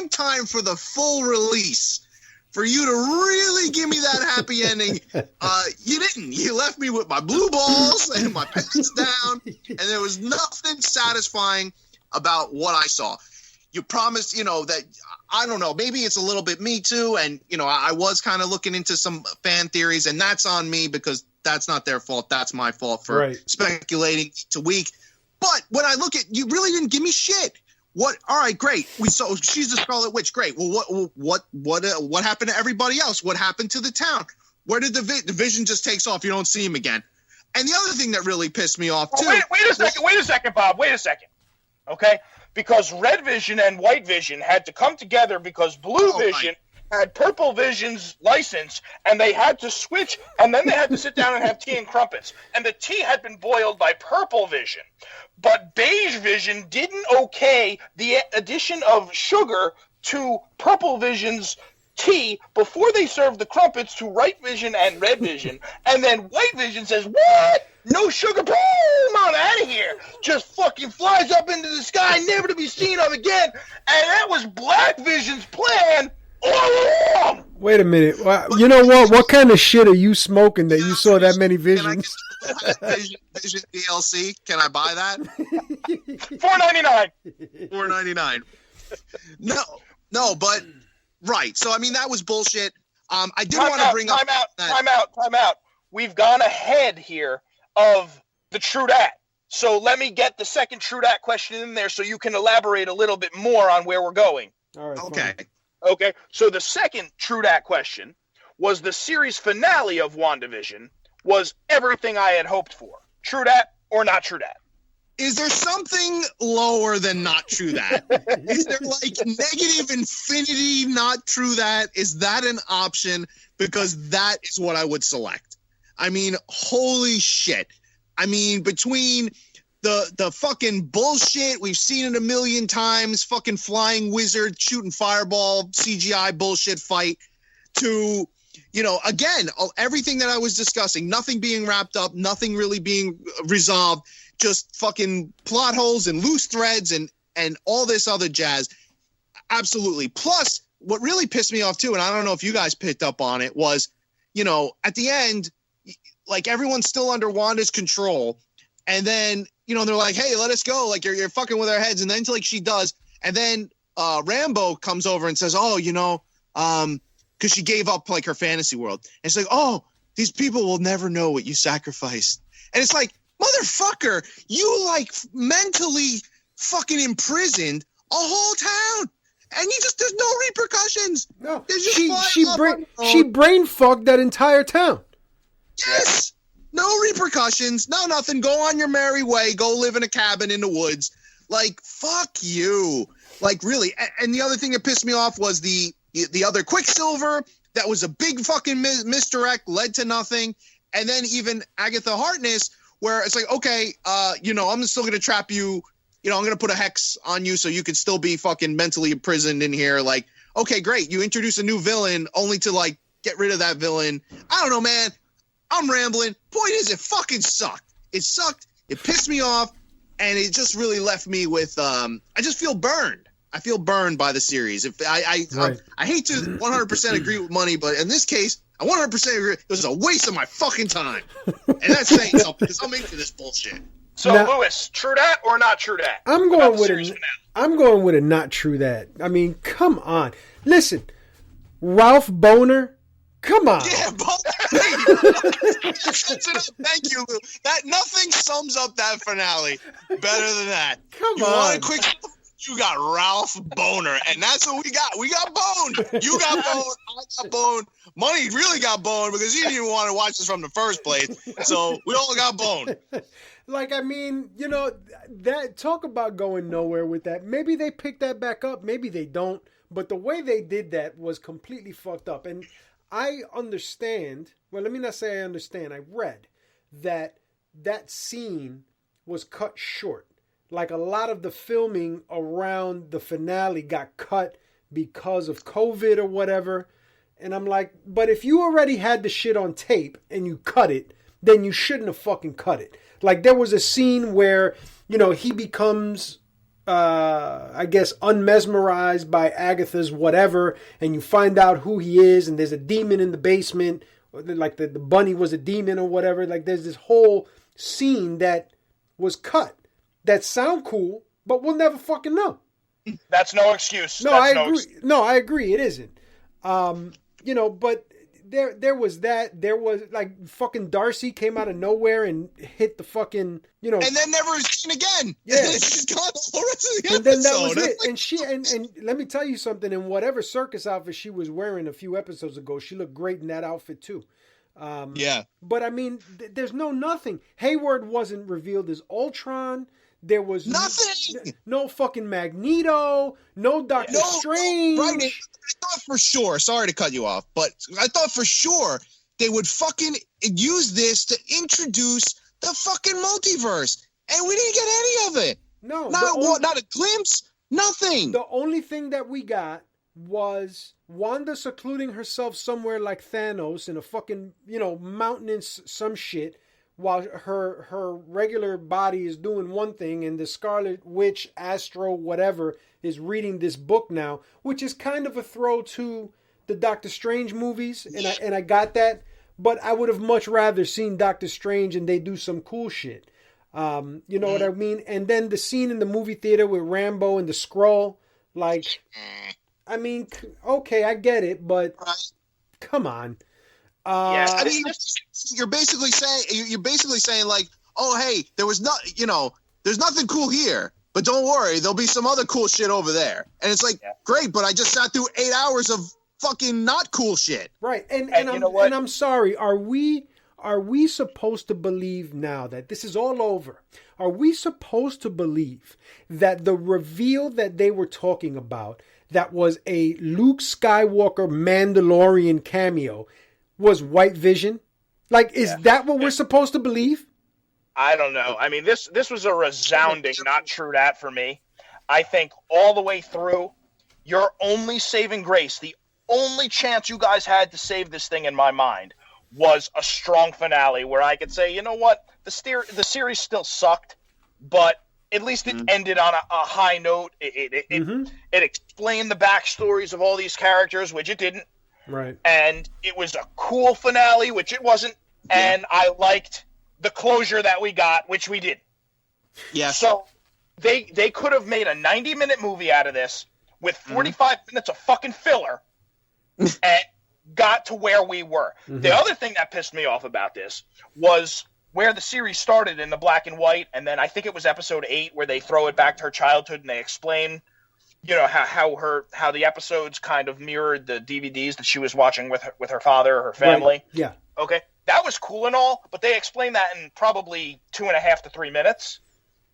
time for the full release, for you to really give me that happy ending, you didn't. You left me with my blue balls and my pants down, and there was nothing satisfying about what I saw. You promised, that, I don't know, maybe it's a little bit me too, and, I was kind of looking into some fan theories, and that's on me because that's not their fault. That's my fault for speculating to week. But when I look at, you really didn't give me shit. What? All right, great. So she's the Scarlet Witch. Great. Well, what happened to everybody else? What happened to the town? Where did the Vision just takes off? You don't see him again. And the other thing that really pissed me off too. Wait a second, Bob. Wait a second. Okay, because Red Vision and White Vision had to come together because Blue Vision had Purple Vision's license, and they had to switch, and then they had to sit down and have tea and crumpets. And the tea had been boiled by Purple Vision. But Beige Vision didn't okay the addition of sugar to Purple Vision's tea before they served the crumpets to White Vision and Red Vision. And then White Vision says, what? No sugar? Boom! I'm out of here. Just fucking flies up into the sky, never to be seen of again. And that was Black Vision's plan all along. Wait a minute. You know what? What kind of shit are you smoking that you saw that many visions? Vision DLC. Can I buy that? $4.99. $4.99. No, but right. So I mean that was bullshit. I did want to bring up time out. We've gone ahead here of the True Dat. So let me get the second True Dat question in there so you can elaborate a little bit more on where we're going. All right. Okay. Fine. Okay. So the second True Dat question was the series finale of WandaVision was everything I had hoped for. True Dat or not true Dat? Is there something lower than not true that? Is there like negative infinity not true that? Is that an option? Because that is what I would select. I mean, holy shit. I mean, between the fucking bullshit, we've seen it a million times, fucking flying wizard, shooting fireball, CGI bullshit fight, to, again, everything that I was discussing, nothing being wrapped up, nothing really being resolved, just fucking plot holes and loose threads and all this other jazz. Absolutely. Plus, what really pissed me off too, and I don't know if you guys picked up on it, was, at the end, like everyone's still under Wanda's control. And then they're like, hey, let us go. Like, you're fucking with our heads. And then like she does. And then Rambo comes over and says, oh, because she gave up like her fantasy world. And it's like, oh, these people will never know what you sacrificed. And it's like, motherfucker, you like mentally fucking imprisoned a whole town. And there's no repercussions. No, There's just she brain fucked that entire town. Yes. No repercussions. No nothing. Go on your merry way. Go live in a cabin in the woods. Like, fuck you. Like, really. And the other thing that pissed me off was the other Quicksilver. That was a big fucking misdirect, led to nothing. And then even Agatha Harkness, where it's like, okay, I'm still going to trap you. I'm going to put a hex on you so you could still be fucking mentally imprisoned in here. Like, okay, great. You introduce a new villain only to, like, get rid of that villain. I don't know, man. I'm rambling. Point is, it fucking sucked. It sucked. It pissed me off. And it just really left me with, I just feel burned. I feel burned by the series. I hate to 100% agree with Money, but in this case, I 100% agree. It was a waste of my fucking time. And that's saying something because I'm into this bullshit. So, now, Lewis, true that or not true that? I'm going with a not true that. I mean, come on. Listen, Ralph Boner, come on. Yeah, thank you, Lou. That nothing sums up that finale better than that. Come you on. Want a quick? You got Ralph Boner, and that's what we got. We got boned. You got boned. I got boned. Money really got boned because he didn't even want to watch this from the first place. So we all got boned. Like, I mean, that talk about going nowhere with that. Maybe they pick that back up. Maybe they don't. But the way they did that was completely fucked up. And I understand. Well, let me not say I understand. I read that scene was cut short. Like, a lot of the filming around the finale got cut because of COVID or whatever. And I'm like, but if you already had the shit on tape and you cut it, then you shouldn't have fucking cut it. Like, there was a scene where, he becomes, I guess, unmesmerized by Agatha's whatever, and you find out who he is, and there's a demon in the basement, like the bunny was a demon or whatever. Like, there's this whole scene that was cut that sound cool, but we'll never fucking know. That's no excuse. No, I agree. No, I agree. It isn't. But there was that. There was, like, fucking Darcy came out of nowhere and hit the fucking, and then never was seen again. Yeah, she's gone the rest of the episode. And then that was it. And she and let me tell you something. In whatever circus outfit she was wearing a few episodes ago, she looked great in that outfit too. Yeah. But I mean, there's nothing. Hayward wasn't revealed as Ultron. There was nothing. No fucking Magneto. No Doctor Strange. Right. I thought for sure. Sorry to cut you off, but I thought for sure they would fucking use this to introduce the fucking multiverse, and we didn't get any of it. No, not a glimpse. Nothing. The only thing that we got was Wanda secluding herself somewhere like Thanos in a fucking mountain in some shit, while her regular body is doing one thing, and the Scarlet Witch, Astro, whatever, is reading this book now, which is kind of a throw to the Doctor Strange movies, and I got that, but I would have much rather seen Doctor Strange and they do some cool shit. You know what I mean? And then the scene in the movie theater with Rambo and the Skrull, like, I mean, okay, I get it, but come on. I mean, you're basically saying like, oh, hey, there's nothing cool here, but don't worry, there'll be some other cool shit over there. And it's like, great, but I just sat through 8 hours of fucking not cool shit. Right. And I'm sorry, are we supposed to believe now that this is all over? Are we supposed to believe that the reveal that they were talking about, that was a Luke Skywalker Mandalorian cameo, was White Vision? Like, is that what we're supposed to believe? I don't know. I mean, this was a resounding not true that for me. I think all the way through, your only saving grace, the only chance you guys had to save this thing in my mind, was a strong finale where I could say, you know what, the series still sucked, but at least it ended on a high note. It explained the backstories of all these characters, which it didn't. Right. And it was a cool finale, which it wasn't. Yeah. And I liked the closure that we got, which we did. Yes. So they could have made a 90-minute movie out of this with 45 minutes of fucking filler and got to where we were. The other thing that pissed me off about this was where the series started in the black and white, and then I think it was episode 8 where they throw it back to her childhood and they explain, you know, how the episodes kind of mirrored the DVDs that she was watching with her father or her family. Right. Yeah. Okay, that was cool and all, but they explained that in probably 2.5 to 3 minutes,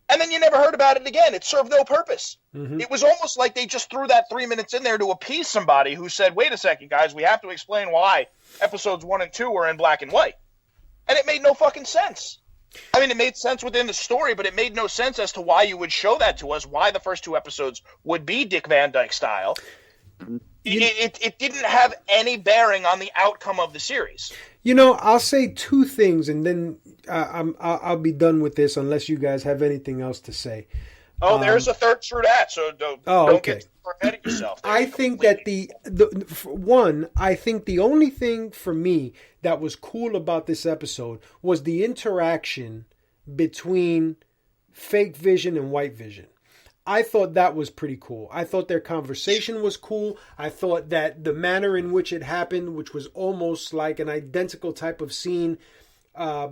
and then you never heard about it again. It served no purpose. It was almost like they just threw that 3 minutes in there to appease somebody who said, "Wait a second, guys, we have to explain why episodes 1 and 2 were in black and white," and it made no fucking sense. I mean, it made sense within the story, but it made no sense as to why you would show that to us, why the first 2 episodes would be Dick Van Dyke style. It didn't have any bearing on the outcome of the series. You know, I'll say 2 things, and then I'll be done with this unless you guys have anything else to say. Oh, there's a third true that, so don't get ahead of yourself. I think that I think the only thing for me that was cool about this episode was the interaction between Fake Vision and White Vision. I thought that was pretty cool. I thought their conversation was cool. I thought that the manner in which it happened, which was almost like an identical type of scene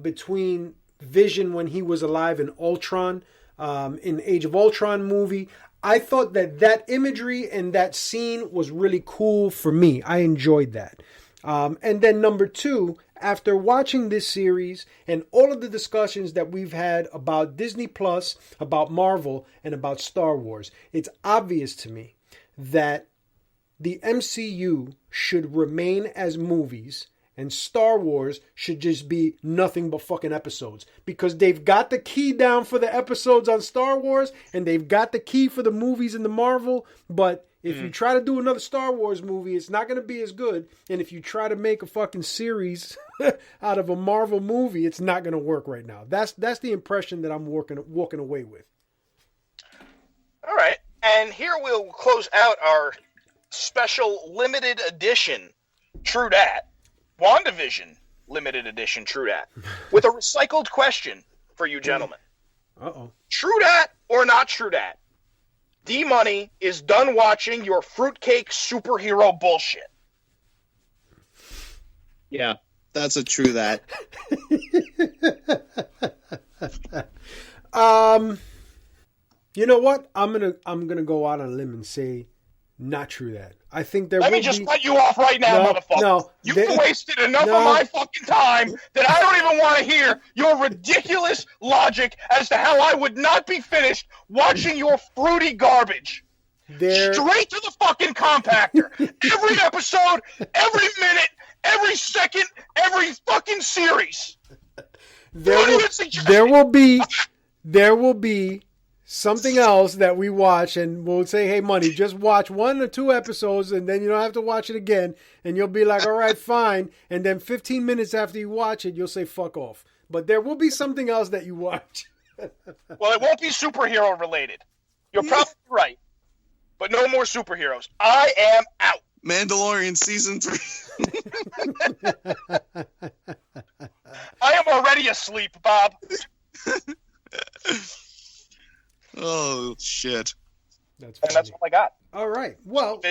between Vision when he was alive in Ultron, in Age of Ultron movie. I thought that imagery and that scene was really cool for me. I enjoyed that. And then number 2, after watching this series and all of the discussions that we've had about Disney Plus, about Marvel, and about Star Wars, it's obvious to me that the MCU should remain as movies and Star Wars should just be nothing but fucking episodes. Because they've got the key down for the episodes on Star Wars and they've got the key for the movies in the Marvel, but if you try to do another Star Wars movie, it's not going to be as good. And if you try to make a fucking series out of a Marvel movie, it's not going to work right now. That's the impression that I'm walking away with. All right. And here we'll close out our special limited edition True Dat, WandaVision limited edition True Dat, with a recycled question for you gentlemen. Uh-oh. True Dat or not True Dat? D-Money is done watching your fruitcake superhero bullshit. Yeah, that's a true that. You know what? I'm gonna go out on a limb and say not true that. I think there. Let me just cut you off right now, motherfucker. No, you've wasted enough of my fucking time that I don't even want to hear your ridiculous logic as to how I would not be finished watching your fruity garbage. Straight to the fucking compactor. Every episode, every minute, every second, every fucking series. There will be something else that we watch and we'll say, hey, Money, just watch 1 or 2 episodes and then you don't have to watch it again. And you'll be like, all right, fine. And then 15 minutes after you watch it, you'll say, fuck off. But there will be something else that you watch. Well, it won't be superhero related. You're probably right. But no more superheroes. I am out. Mandalorian season 3. I am already asleep, Bob. Oh, shit. That's all I got. All right. Well,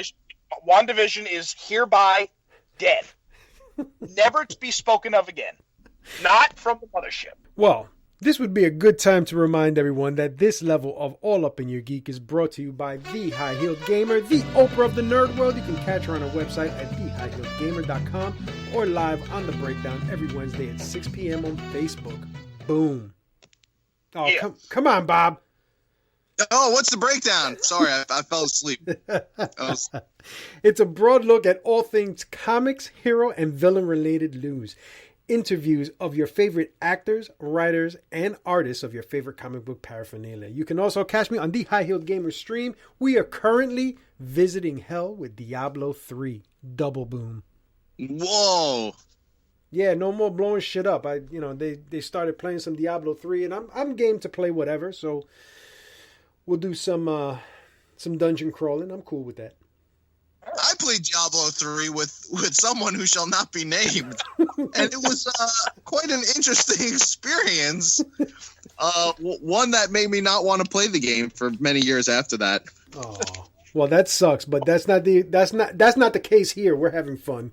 WandaVision is hereby dead. Never to be spoken of again. Not from the mothership. Well, this would be a good time to remind everyone that this level of All Up in Your Geek is brought to you by The High Heeled Gamer, the Oprah of the nerd world. You can catch her on our website at thehighheeledgamer.com or live on The Breakdown every Wednesday at 6 p.m. on Facebook. Boom. Oh, yeah. Come on, Bob. Oh, what's the breakdown? Sorry, I fell asleep. It's a broad look at all things comics, hero, and villain-related news. Interviews of your favorite actors, writers, and artists of your favorite comic book paraphernalia. You can also catch me on the High Heeled Gamer stream. We are currently visiting hell with Diablo 3. Double boom. Whoa. Yeah, no more blowing shit up. They started playing some Diablo 3, and I'm game to play whatever. So we'll do some dungeon crawling. I'm cool with that. I played Diablo 3 with someone who shall not be named, and it was quite an interesting experience. One that made me not want to play the game for many years after that. Oh, well, that sucks, but that's not the case here. We're having fun.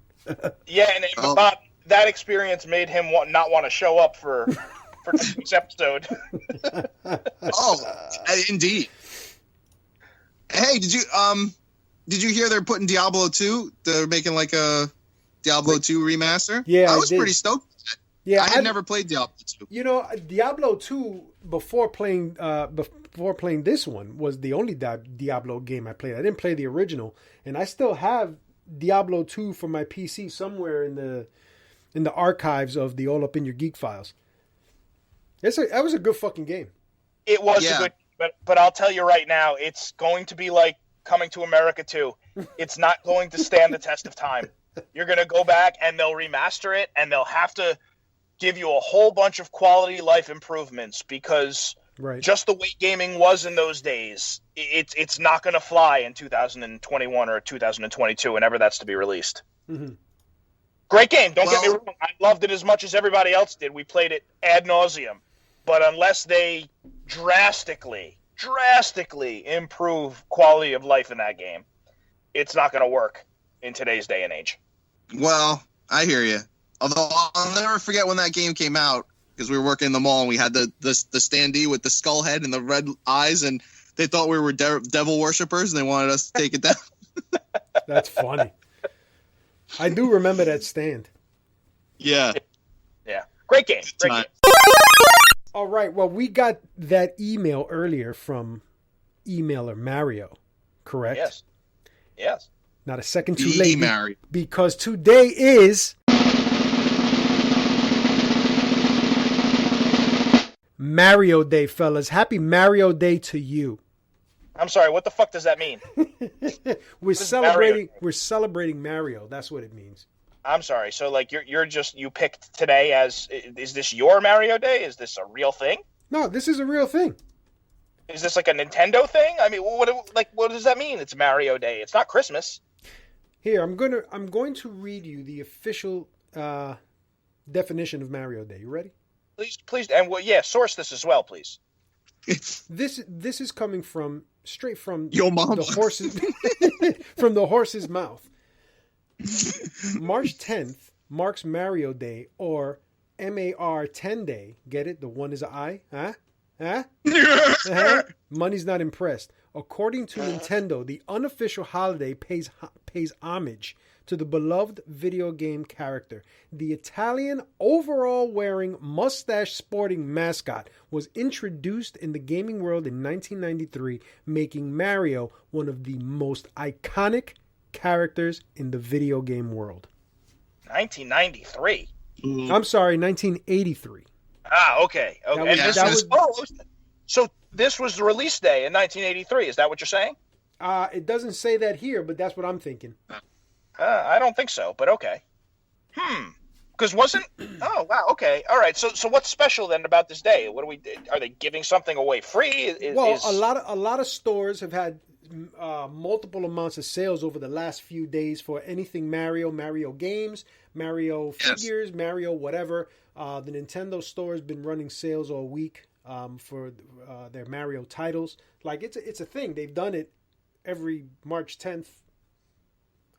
Yeah, and Bob, that experience made him not want to show up for this episode. Indeed. Hey, did you hear they're putting Diablo 2? They're making like a Diablo 2 remaster? Yeah, I was pretty stoked with that. Yeah, I had never played Diablo 2. You know, Diablo 2 before playing this one was the only Diablo game I played. I didn't play the original, and I still have Diablo 2 for my PC somewhere in the archives of the All Up in Your Geek files. That was a good fucking game. It was a good, but I'll tell you right now, it's going to be like Coming to America 2. It's not going to stand the test of time. You're going to go back and they'll remaster it, and they'll have to give you a whole bunch of quality life improvements because just the way gaming was in those days, it's not going to fly in 2021 or 2022, whenever that's to be released. Mm-hmm. Great game. Don't get me wrong. I loved it as much as everybody else did. We played it ad nauseum. But unless they drastically improve quality of life in that game, it's not going to work in today's day and age. Well, I hear you. Although I'll never forget when that game came out, because we were working in the mall and we had the standee with the skull head and the red eyes, and they thought we were devil worshippers and they wanted us to take it down. That's funny. I do remember that stand. Yeah. Yeah. Great game. Great game. All right. Well, we got that email earlier from emailer Mario, correct? Yes. Not a second too late. Mario. Because today is Mario Day, fellas. Happy Mario Day to you. I'm sorry, what the fuck does that mean? We're celebrating Mario. That's what it means. I'm sorry. So like you picked today as, is this your Mario Day? Is this a real thing? No, this is a real thing. Is this like a Nintendo thing? I mean, what does that mean? It's Mario Day. It's not Christmas. Here, I'm going to read you the official definition of Mario Day. You ready? Please, and source this as well, please. This is coming straight from your mom, the horse's from the horse's mouth. March 10th marks Mario Day, or MAR 10 Day. Get it? The one is an I. Huh? Money's not impressed. According to Nintendo, the unofficial holiday pays homage to the beloved video game character. The Italian overall-wearing, mustache-sporting mascot was introduced in the gaming world in 1993, making Mario one of the most iconic characters in the video game world. 1993? I'm sorry, 1983. Okay. So this was the release day in 1983. Is that what you're saying? It doesn't say that here, but that's what I'm thinking. I don't think so, but okay. Because wasn't... Oh, wow, okay. All right, so what's special then about this day? Are they giving something away free? A lot of stores have had multiple amounts of sales over the last few days for anything Mario games, Mario figures, Mario whatever. The Nintendo store has been running sales all week for their Mario titles. Like, it's a thing. They've done it every March 10th.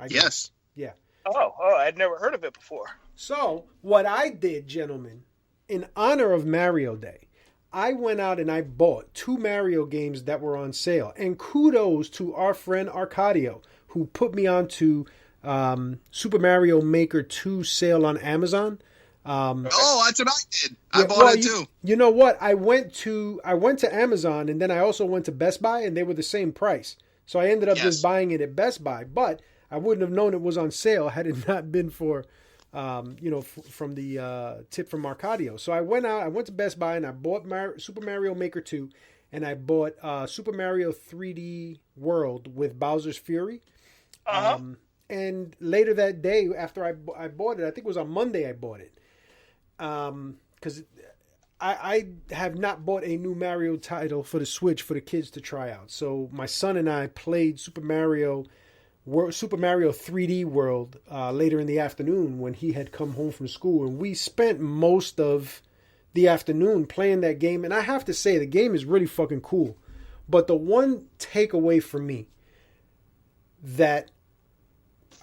I guess. Yes. Yeah. Oh, I'd never heard of it before. So, what I did, gentlemen, in honor of Mario Day, I went out and I bought 2 Mario games that were on sale. And kudos to our friend Arcadio, who put me on to Super Mario Maker 2 sale on Amazon. That's what I did. I bought it too. You know what? I went to Amazon, and then I also went to Best Buy, and they were the same price. So I ended up just buying it at Best Buy. But I wouldn't have known it was on sale had it not been for, from the tip from Arcadio. So I went to Best Buy and I bought Super Mario Maker 2, and I bought Super Mario 3D World with Bowser's Fury. And later that day, after I bought it, I think it was on Monday I bought it. Because I have not bought a new Mario title for the Switch for the kids to try out. So my son and I played Super Mario Super Mario 3D World later in the afternoon when he had come home from school, and we spent most of the afternoon playing that game. And I have to say, the game is really fucking cool. But the one takeaway for me that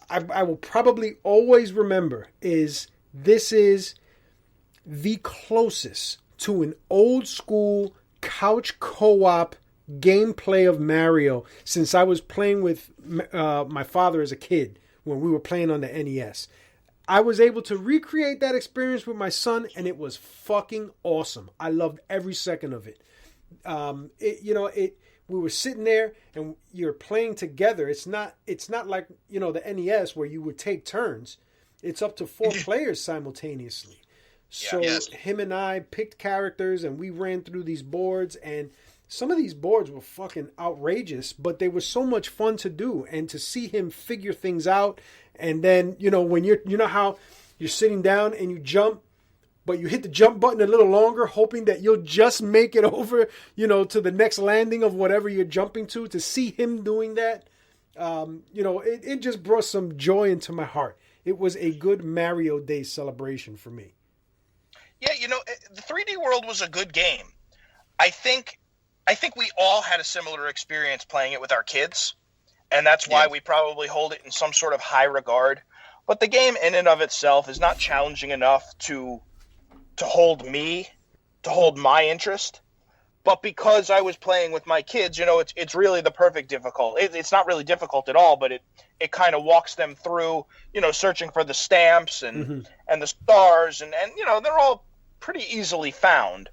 I will probably always remember is this is the closest to an old school couch co-op gameplay of Mario since I was playing with my father as a kid when we were playing on the NES. I was able to recreate that experience with my son, and it was fucking awesome. I loved every second of it. We were sitting there and you're playing together. It's not like, the NES where you would take turns. It's up to 4 players simultaneously. So him and I picked characters and we ran through these boards, and some of these boards were fucking outrageous, but they were so much fun to do, and to see him figure things out. And then, when how you're sitting down and you jump, but you hit the jump button a little longer, hoping that you'll just make it over, to the next landing of whatever you're jumping to see him doing that, it just brought some joy into my heart. It was a good Mario Day celebration for me. Yeah, the 3D World was a good game. I think we all had a similar experience playing it with our kids, and that's why we probably hold it in some sort of high regard. But the game in and of itself is not challenging enough to hold my interest. But because I was playing with my kids, it's really the perfect difficult. It's not really difficult at all, but it kind of walks them through, searching for the stamps and the stars, and they're all pretty easily found.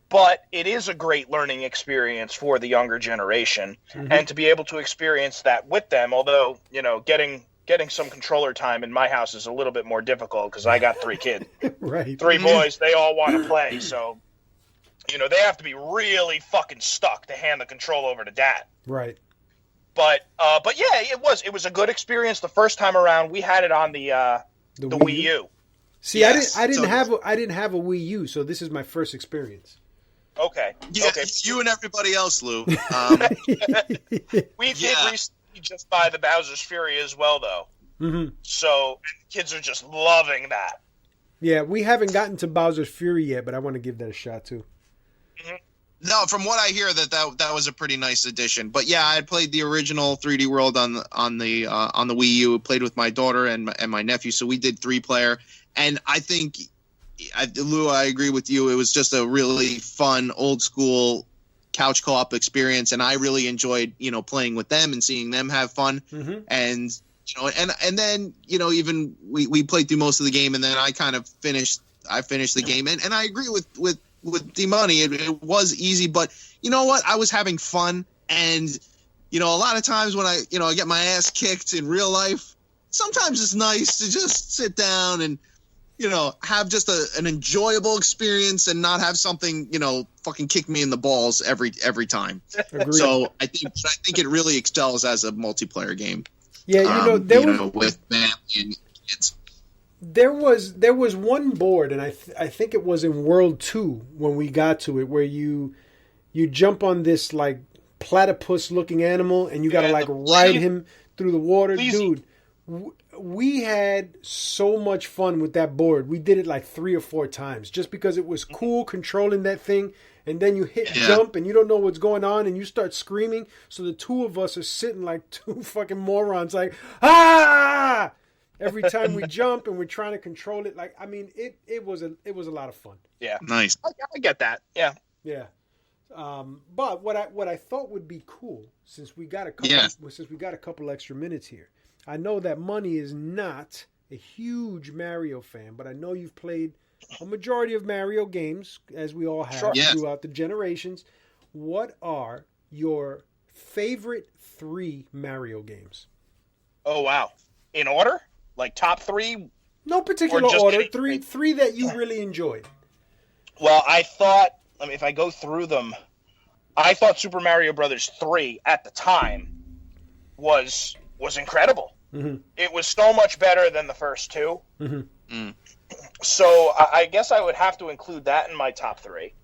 But it is a great learning experience for the younger generation, and to be able to experience that with them, although, getting some controller time in my house is a little bit more difficult because I got 3 kids. Right. 3 boys, they all want to play, so, they have to be really fucking stuck to hand the control over to Dad. Right. But yeah, it was a good experience the first time around. We had it on the Wii U. See, yes. I didn't have a Wii U, so this is my first experience. Okay. Yeah, okay. You and everybody else, Lou. We did recently just buy the Bowser's Fury as well, though. Mm-hmm. So kids are just loving that. Yeah, we haven't gotten to Bowser's Fury yet, but I want to give that a shot too. Mm-hmm. No, from what I hear, that was a pretty nice addition. But yeah, I had played the original 3D World on the Wii U. Played with my daughter and my nephew, so we did 3-player. And I think, Lou, I agree with you. It was just a really fun, old school couch co-op experience, and I really enjoyed playing with them and seeing them have fun. Mm-hmm. And and then even we played through most of the game, and then I kind of finished the game, and I agree with D-Money. It was easy, but you know what? I was having fun, and a lot of times when I get my ass kicked in real life, sometimes it's nice to just sit down and have just an enjoyable experience and not have something fucking kick me in the balls every time. Agreed. So I think it really excels as a multiplayer game. Yeah, with family and kids. There was one board, and I think it was in World 2 when we got to it, where you jump on this like platypus looking animal and you got to ride him through the water. Dude, we had so much fun with that board. We did it like 3 or 4 times just because it was cool controlling that thing. And then you hit jump and you don't know what's going on and you start screaming. So the 2 of us are sitting like 2 fucking morons like, ah! Every time we jump and we're trying to control it. Like, I mean, it was a lot of fun. Yeah. Nice. I get that. Yeah. Yeah. But what I thought would be cool, since we got a couple extra minutes here. I know that Money is not a huge Mario fan, but I know you've played a majority of Mario games, as we all have throughout the generations. What are your favorite 3 Mario games? Oh, wow. In order? Like top 3? No particular order. Three that you really enjoyed. Well, I thought, if I go through them, I thought Super Mario Brothers 3 at the time was incredible. Mm-hmm. It was so much better than the first 2. Mm-hmm. Mm. So I guess I would have to include that in my top 3.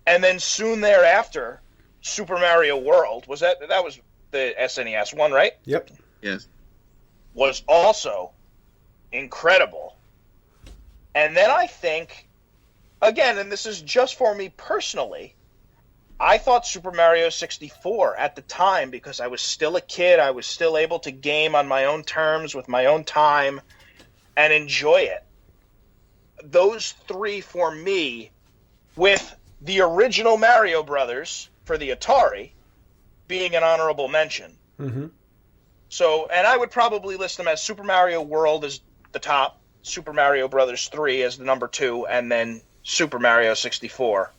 And then soon thereafter, Super Mario World. Was that was the SNES one, right? Yep. Yes. was also incredible. And then I think, again, and this is just for me personally, I thought Super Mario 64 at the time, because I was still a kid, I was still able to game on my own terms with my own time and enjoy it. Those three for me, with the original Mario Brothers for the Atari being an honorable mention. Mm-hmm. So, and I would probably list them as Super Mario World as the top, Super Mario Brothers 3 as the number 2, and then Super Mario 64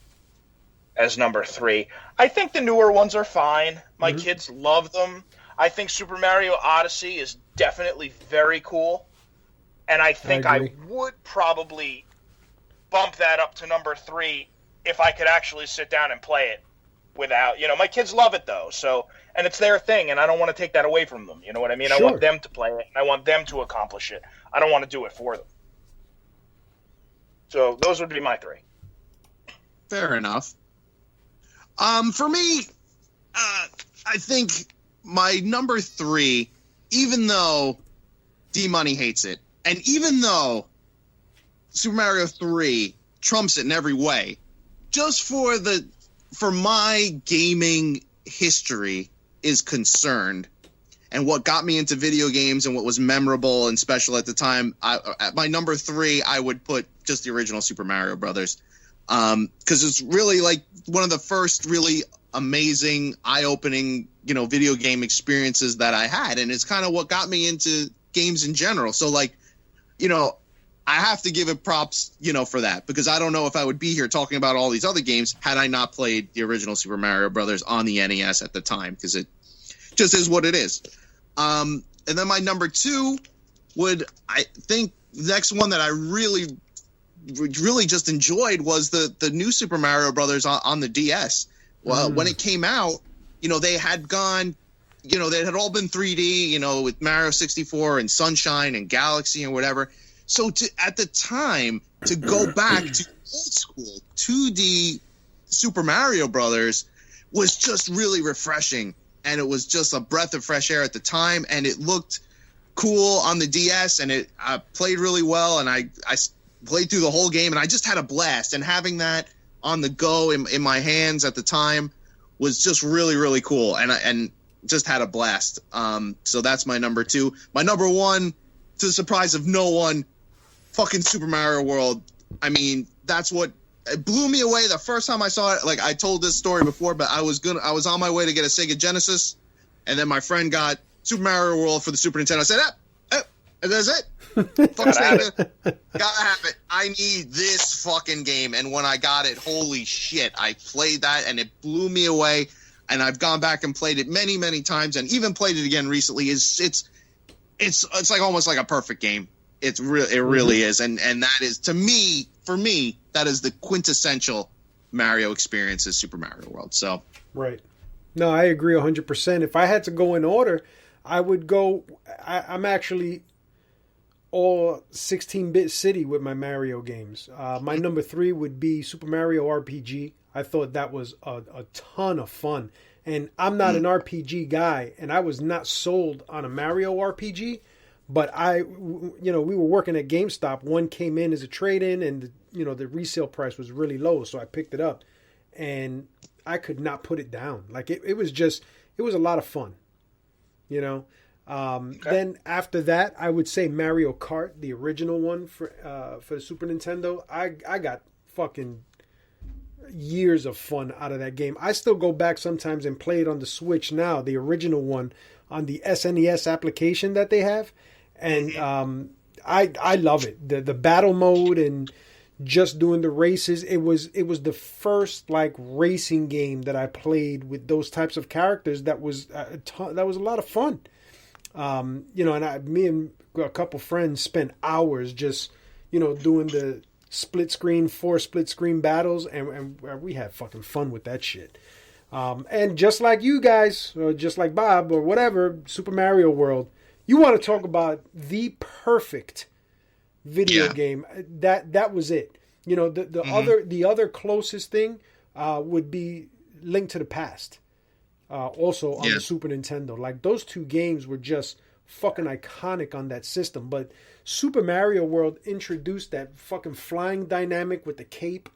as number 3. I think the newer ones are fine. My kids love them. I think Super Mario Odyssey is definitely very cool. And I think I would probably bump that up to number 3 if I could actually sit down and play it without, my kids love it though. So, and it's their thing, and I don't want to take that away from them. You know what I mean? Sure. I want them to play it, and I want them to accomplish it. I don't want to do it for them. So those would be my 3. Fair enough. For me, I think my number 3, even though D-Money hates it, and even though Super Mario 3 trumps it in every way, just for my gaming history is concerned, and what got me into video games and what was memorable and special at the time, at my number 3, I would put just the original Super Mario Brothers. Because it's really like one of the first really amazing, eye-opening, video game experiences that I had. And it's kind of what got me into games in general. So, like, I have to give it props, for that. Because I don't know if I would be here talking about all these other games had I not played the original Super Mario Brothers on the NES at the time. Because it just is what it is. And then my number 2 I think, the next one that I really just enjoyed was the new Super Mario Brothers on the DS. Well, when it came out, they had gone, they had all been 3D, with Mario 64 and Sunshine and Galaxy and whatever. So at the time, to go back to old school 2D Super Mario Brothers was just really refreshing. And it was just a breath of fresh air at the time. And it looked cool on the DS, and it played really well. And I played through the whole game, and I just had a blast. And having that on the go in my hands at the time was just really, really cool. And just had a blast. So that's my number 2. My number 1, to the surprise of no one, fucking Super Mario World. I mean, that's what it blew me away the first time I saw it. Like, I told this story before, but I was on my way to get a Sega Genesis, and then my friend got Super Mario World for the Super Nintendo. I said, that's it. Fuck Sega. Gotta have it. I need this fucking game. And when I got it, holy shit, I played that, and it blew me away. And I've gone back and played it many, many times, and even played it again recently. It's like almost like a perfect game. It really is. And that is, for me, that is the quintessential Mario experience is Super Mario World. So right. No, I agree 100%. If I had to go in order, I would go. I'm actually all 16-bit city with my Mario games. My number 3 would be Super Mario RPG. I thought that was a ton of fun. And I'm not an RPG guy, and I was not sold on a Mario RPG. But we were working at GameStop. One came in as a trade-in, and the resale price was really low, so I picked it up, and I could not put it down. Like it was a lot of fun, Okay. Then after that, I would say Mario Kart, the original one for the Super Nintendo. I got fucking years of fun out of that game. I still go back sometimes and play it on the Switch now, the original one on the SNES application that they have. And I love it. The battle mode and just doing the races. It was the first like racing game that I played with those types of characters. That was a lot of fun. And me and a couple friends spent hours just doing the four split screen battles, and we had fucking fun with that shit. And just like you guys, or just like Bob or whatever, Super Mario World. You want to talk about the perfect video game? That was it. The other closest thing would be Link to the Past, also on the Super Nintendo. Like those two games were just fucking iconic on that system. But Super Mario World introduced that fucking flying dynamic with the cape.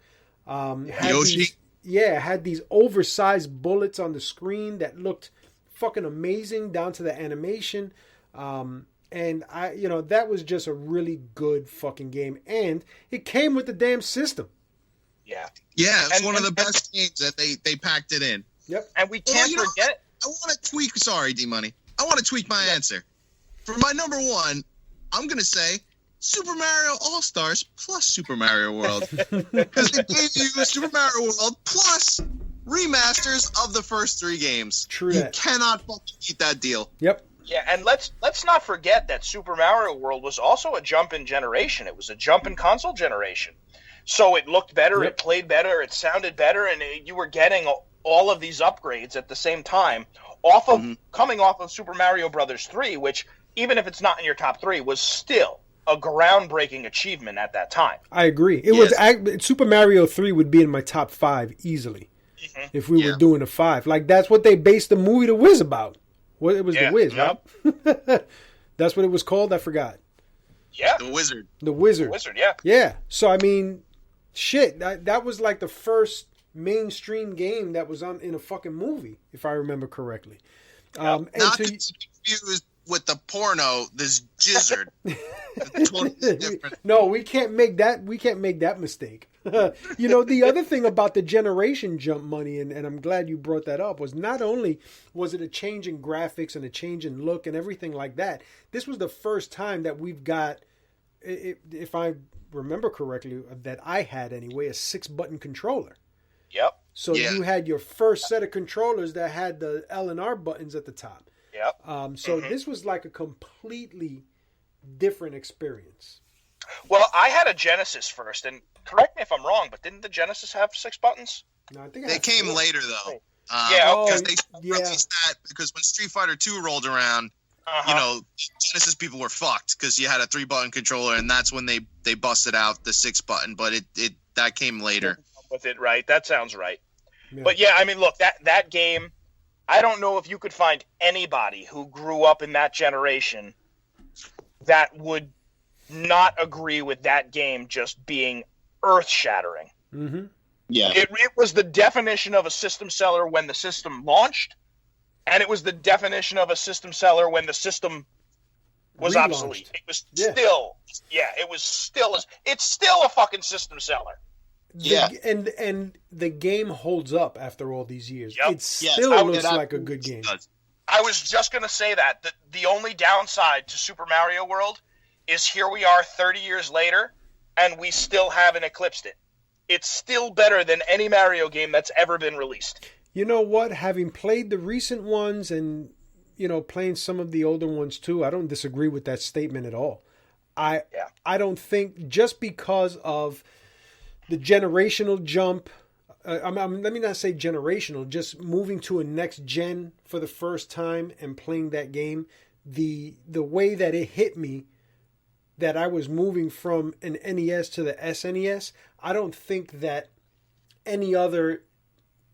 Yoshi. Had these oversized bullets on the screen that looked fucking amazing down to the animation. And that was just a really good fucking game. And it came with the damn system. Yeah. Yeah, it's one of the best games that they packed it in. Yep. And we can't forget. I want to tweak. Sorry, D-Money. I want to tweak my answer. For my number one, I'm going to say Super Mario All-Stars plus Super Mario World. Because it gave you Super Mario World plus remasters of the first 3 games. True. You cannot fucking beat that deal. Yep. Yeah, and let's not forget that Super Mario World was also a jump in generation. It was a jump in console generation. So it looked better, It played better, it sounded better, and you were getting all of these upgrades at the same time coming off of Super Mario Brothers 3, which, even if it's not in your top 3, was still a groundbreaking achievement at that time. I agree. It was Super Mario 3 would be in my top 5 easily if we were doing a 5. Like, that's what they based the movie The Wiz about. Well, it was The Wiz, right? That's what it was called? I forgot. Yeah. The Wizard. The Wizard. The Wizard, yeah. Yeah. So, I mean, shit, that was like the first mainstream game that was in a fucking movie, if I remember correctly. Not to be confused with the porno, this Jizzard. Totally different. No, we can't make that mistake. The other thing about the generation jump, Money, and I'm glad you brought that up, was not only was it a change in graphics and a change in look and everything like that, this was the first time that we've got, if I remember correctly, that I had anyway, a 6-button controller. Yep. So you had your first set of controllers that had the L and R buttons at the top. Yep. So this was like a completely different experience. Well, I had a Genesis first, and correct me if I'm wrong, but didn't the Genesis have 6 buttons? No, I think they came later, though. Because they released that because when Street Fighter 2 rolled around, Genesis people were fucked because you had a 3-button controller, and that's when they busted out the 6-button. But that came later. With it, right? That sounds right. Yeah. But yeah, I mean, look, that game, I don't know if you could find anybody who grew up in that generation that would not agree with that game just being earth-shattering. Mm-hmm. Yeah. It was the definition of a system seller when the system launched, and it was the definition of a system seller when the system was obsolete. It was it's still a fucking system seller. And the game holds up after all these years. Yep. It still looks like a good game. I was just going to say that the only downside to Super Mario World is here we are 30 years later, and we still haven't eclipsed it. It's still better than any Mario game that's ever been released. You know what? Having played the recent ones and, playing some of the older ones too, I don't disagree with that statement at all. I don't think just because of the generational jump, let me not say generational, just moving to a next gen for the first time and playing that game, the way that it hit me, that I was moving from an NES to the SNES, I don't think that any other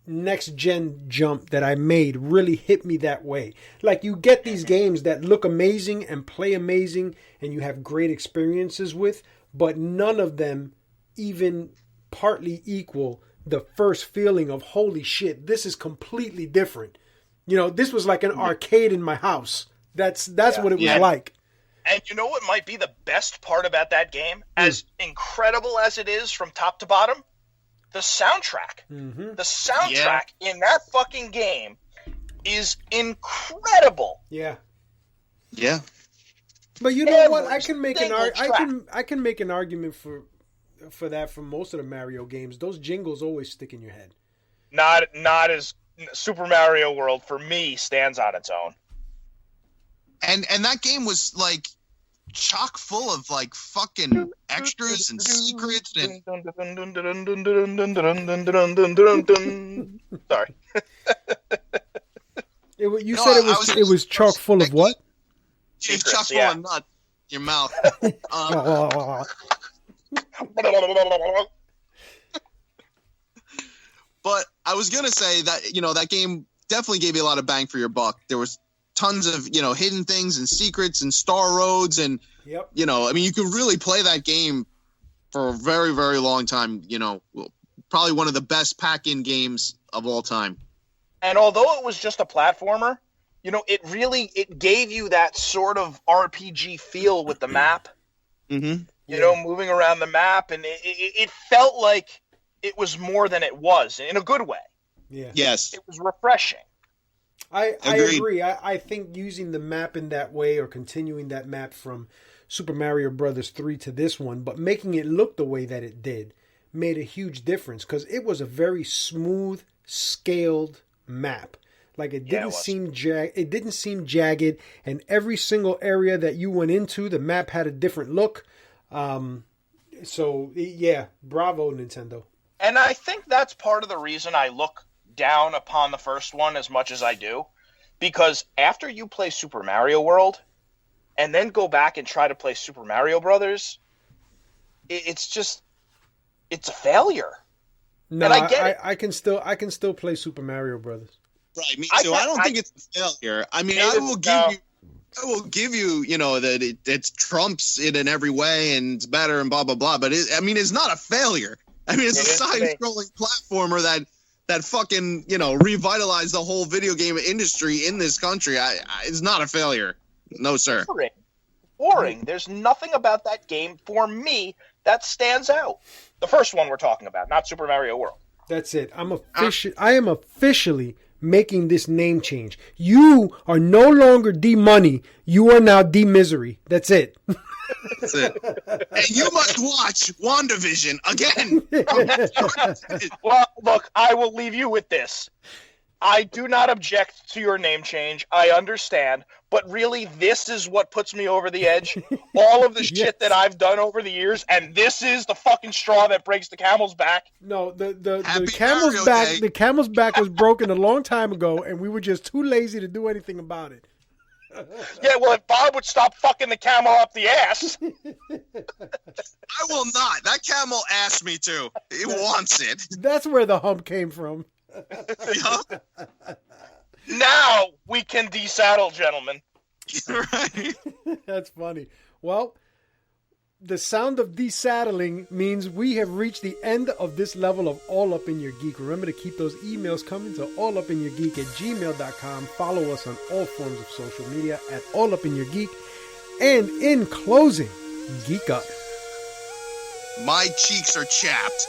next gen jump that I made really hit me that way. Like, you get these games that look amazing and play amazing and you have great experiences with, but none of them even partly equal the first feeling of, holy shit, this is completely different. This was like an arcade in my house. That's what it was like. And you know what might be the best part about that game? As incredible as it is from top to bottom, the soundtrack. Mm-hmm. The soundtrack in that fucking game is incredible. Yeah. Yeah. But you know what? I can make an argument for that for most of the Mario games. Those jingles always stick in your head. Not as Super Mario World for me stands on its own. And that game was like chock full of like fucking extras and secrets and sorry. You said it was chock full of what? It's chock full of nuts in your mouth. But I was gonna say that that game definitely gave you a lot of bang for your buck. There was tons of, hidden things and secrets and star roads. And, you could really play that game for a very, very long time. Probably one of the best pack-in games of all time. And although it was just a platformer, it gave you that sort of RPG feel with the map. Mm-hmm. Moving around the map, and it felt like it was more than it was, in a good way. Yeah. Yes. It was refreshing. I agree. I think using the map in that way, or continuing that map from Super Mario Brothers 3 to this one, but making it look the way that it did, made a huge difference, because it was a very smooth, scaled map. Like it didn't seem jagged, and every single area that you went into, the map had a different look. So yeah, bravo Nintendo. And I think that's part of the reason I look down upon the first one as much as I do, because after you play Super Mario World and then go back and try to play Super Mario Brothers, it's a failure. No, and I get it. I can still play Super Mario Brothers. Right, me too. I don't think it's a failure. I mean, I will give you, that it trumps it in every way and it's better and blah blah blah. But it's not a failure. I mean, it's a side-scrolling platformer that fucking revitalized the whole video game industry in this country. It's not a failure. No, sir. Boring. There's nothing about that game for me that stands out. The first one we're talking about, not Super Mario World. That's it. I am officially making this name change. You are no longer D-Money. You are now D-Misery. That's it. That's it. And you must watch WandaVision again. Well, look, I will leave you with this. I do not object to your name change. I understand. But really, this is what puts me over the edge. All of the shit that I've done over the years, and this is the fucking straw that breaks the camel's back. No, the camel's back. Day. The camel's back was broken a long time ago, and we were just too lazy to do anything about it. Yeah, well, if Bob would stop fucking the camel up the ass. I will not. That camel asked me to. It wants it. That's where the hump came from. Now we can desaddle, gentlemen. Right. That's funny. Well, the sound of desaddling means we have reached the end of this level of All Up in Your Geek. Remember to keep those emails coming to allupinyourgeek@gmail.com. Follow us on all forms of social media at All Up in Your Geek. And in closing, geek up. My cheeks are chapped.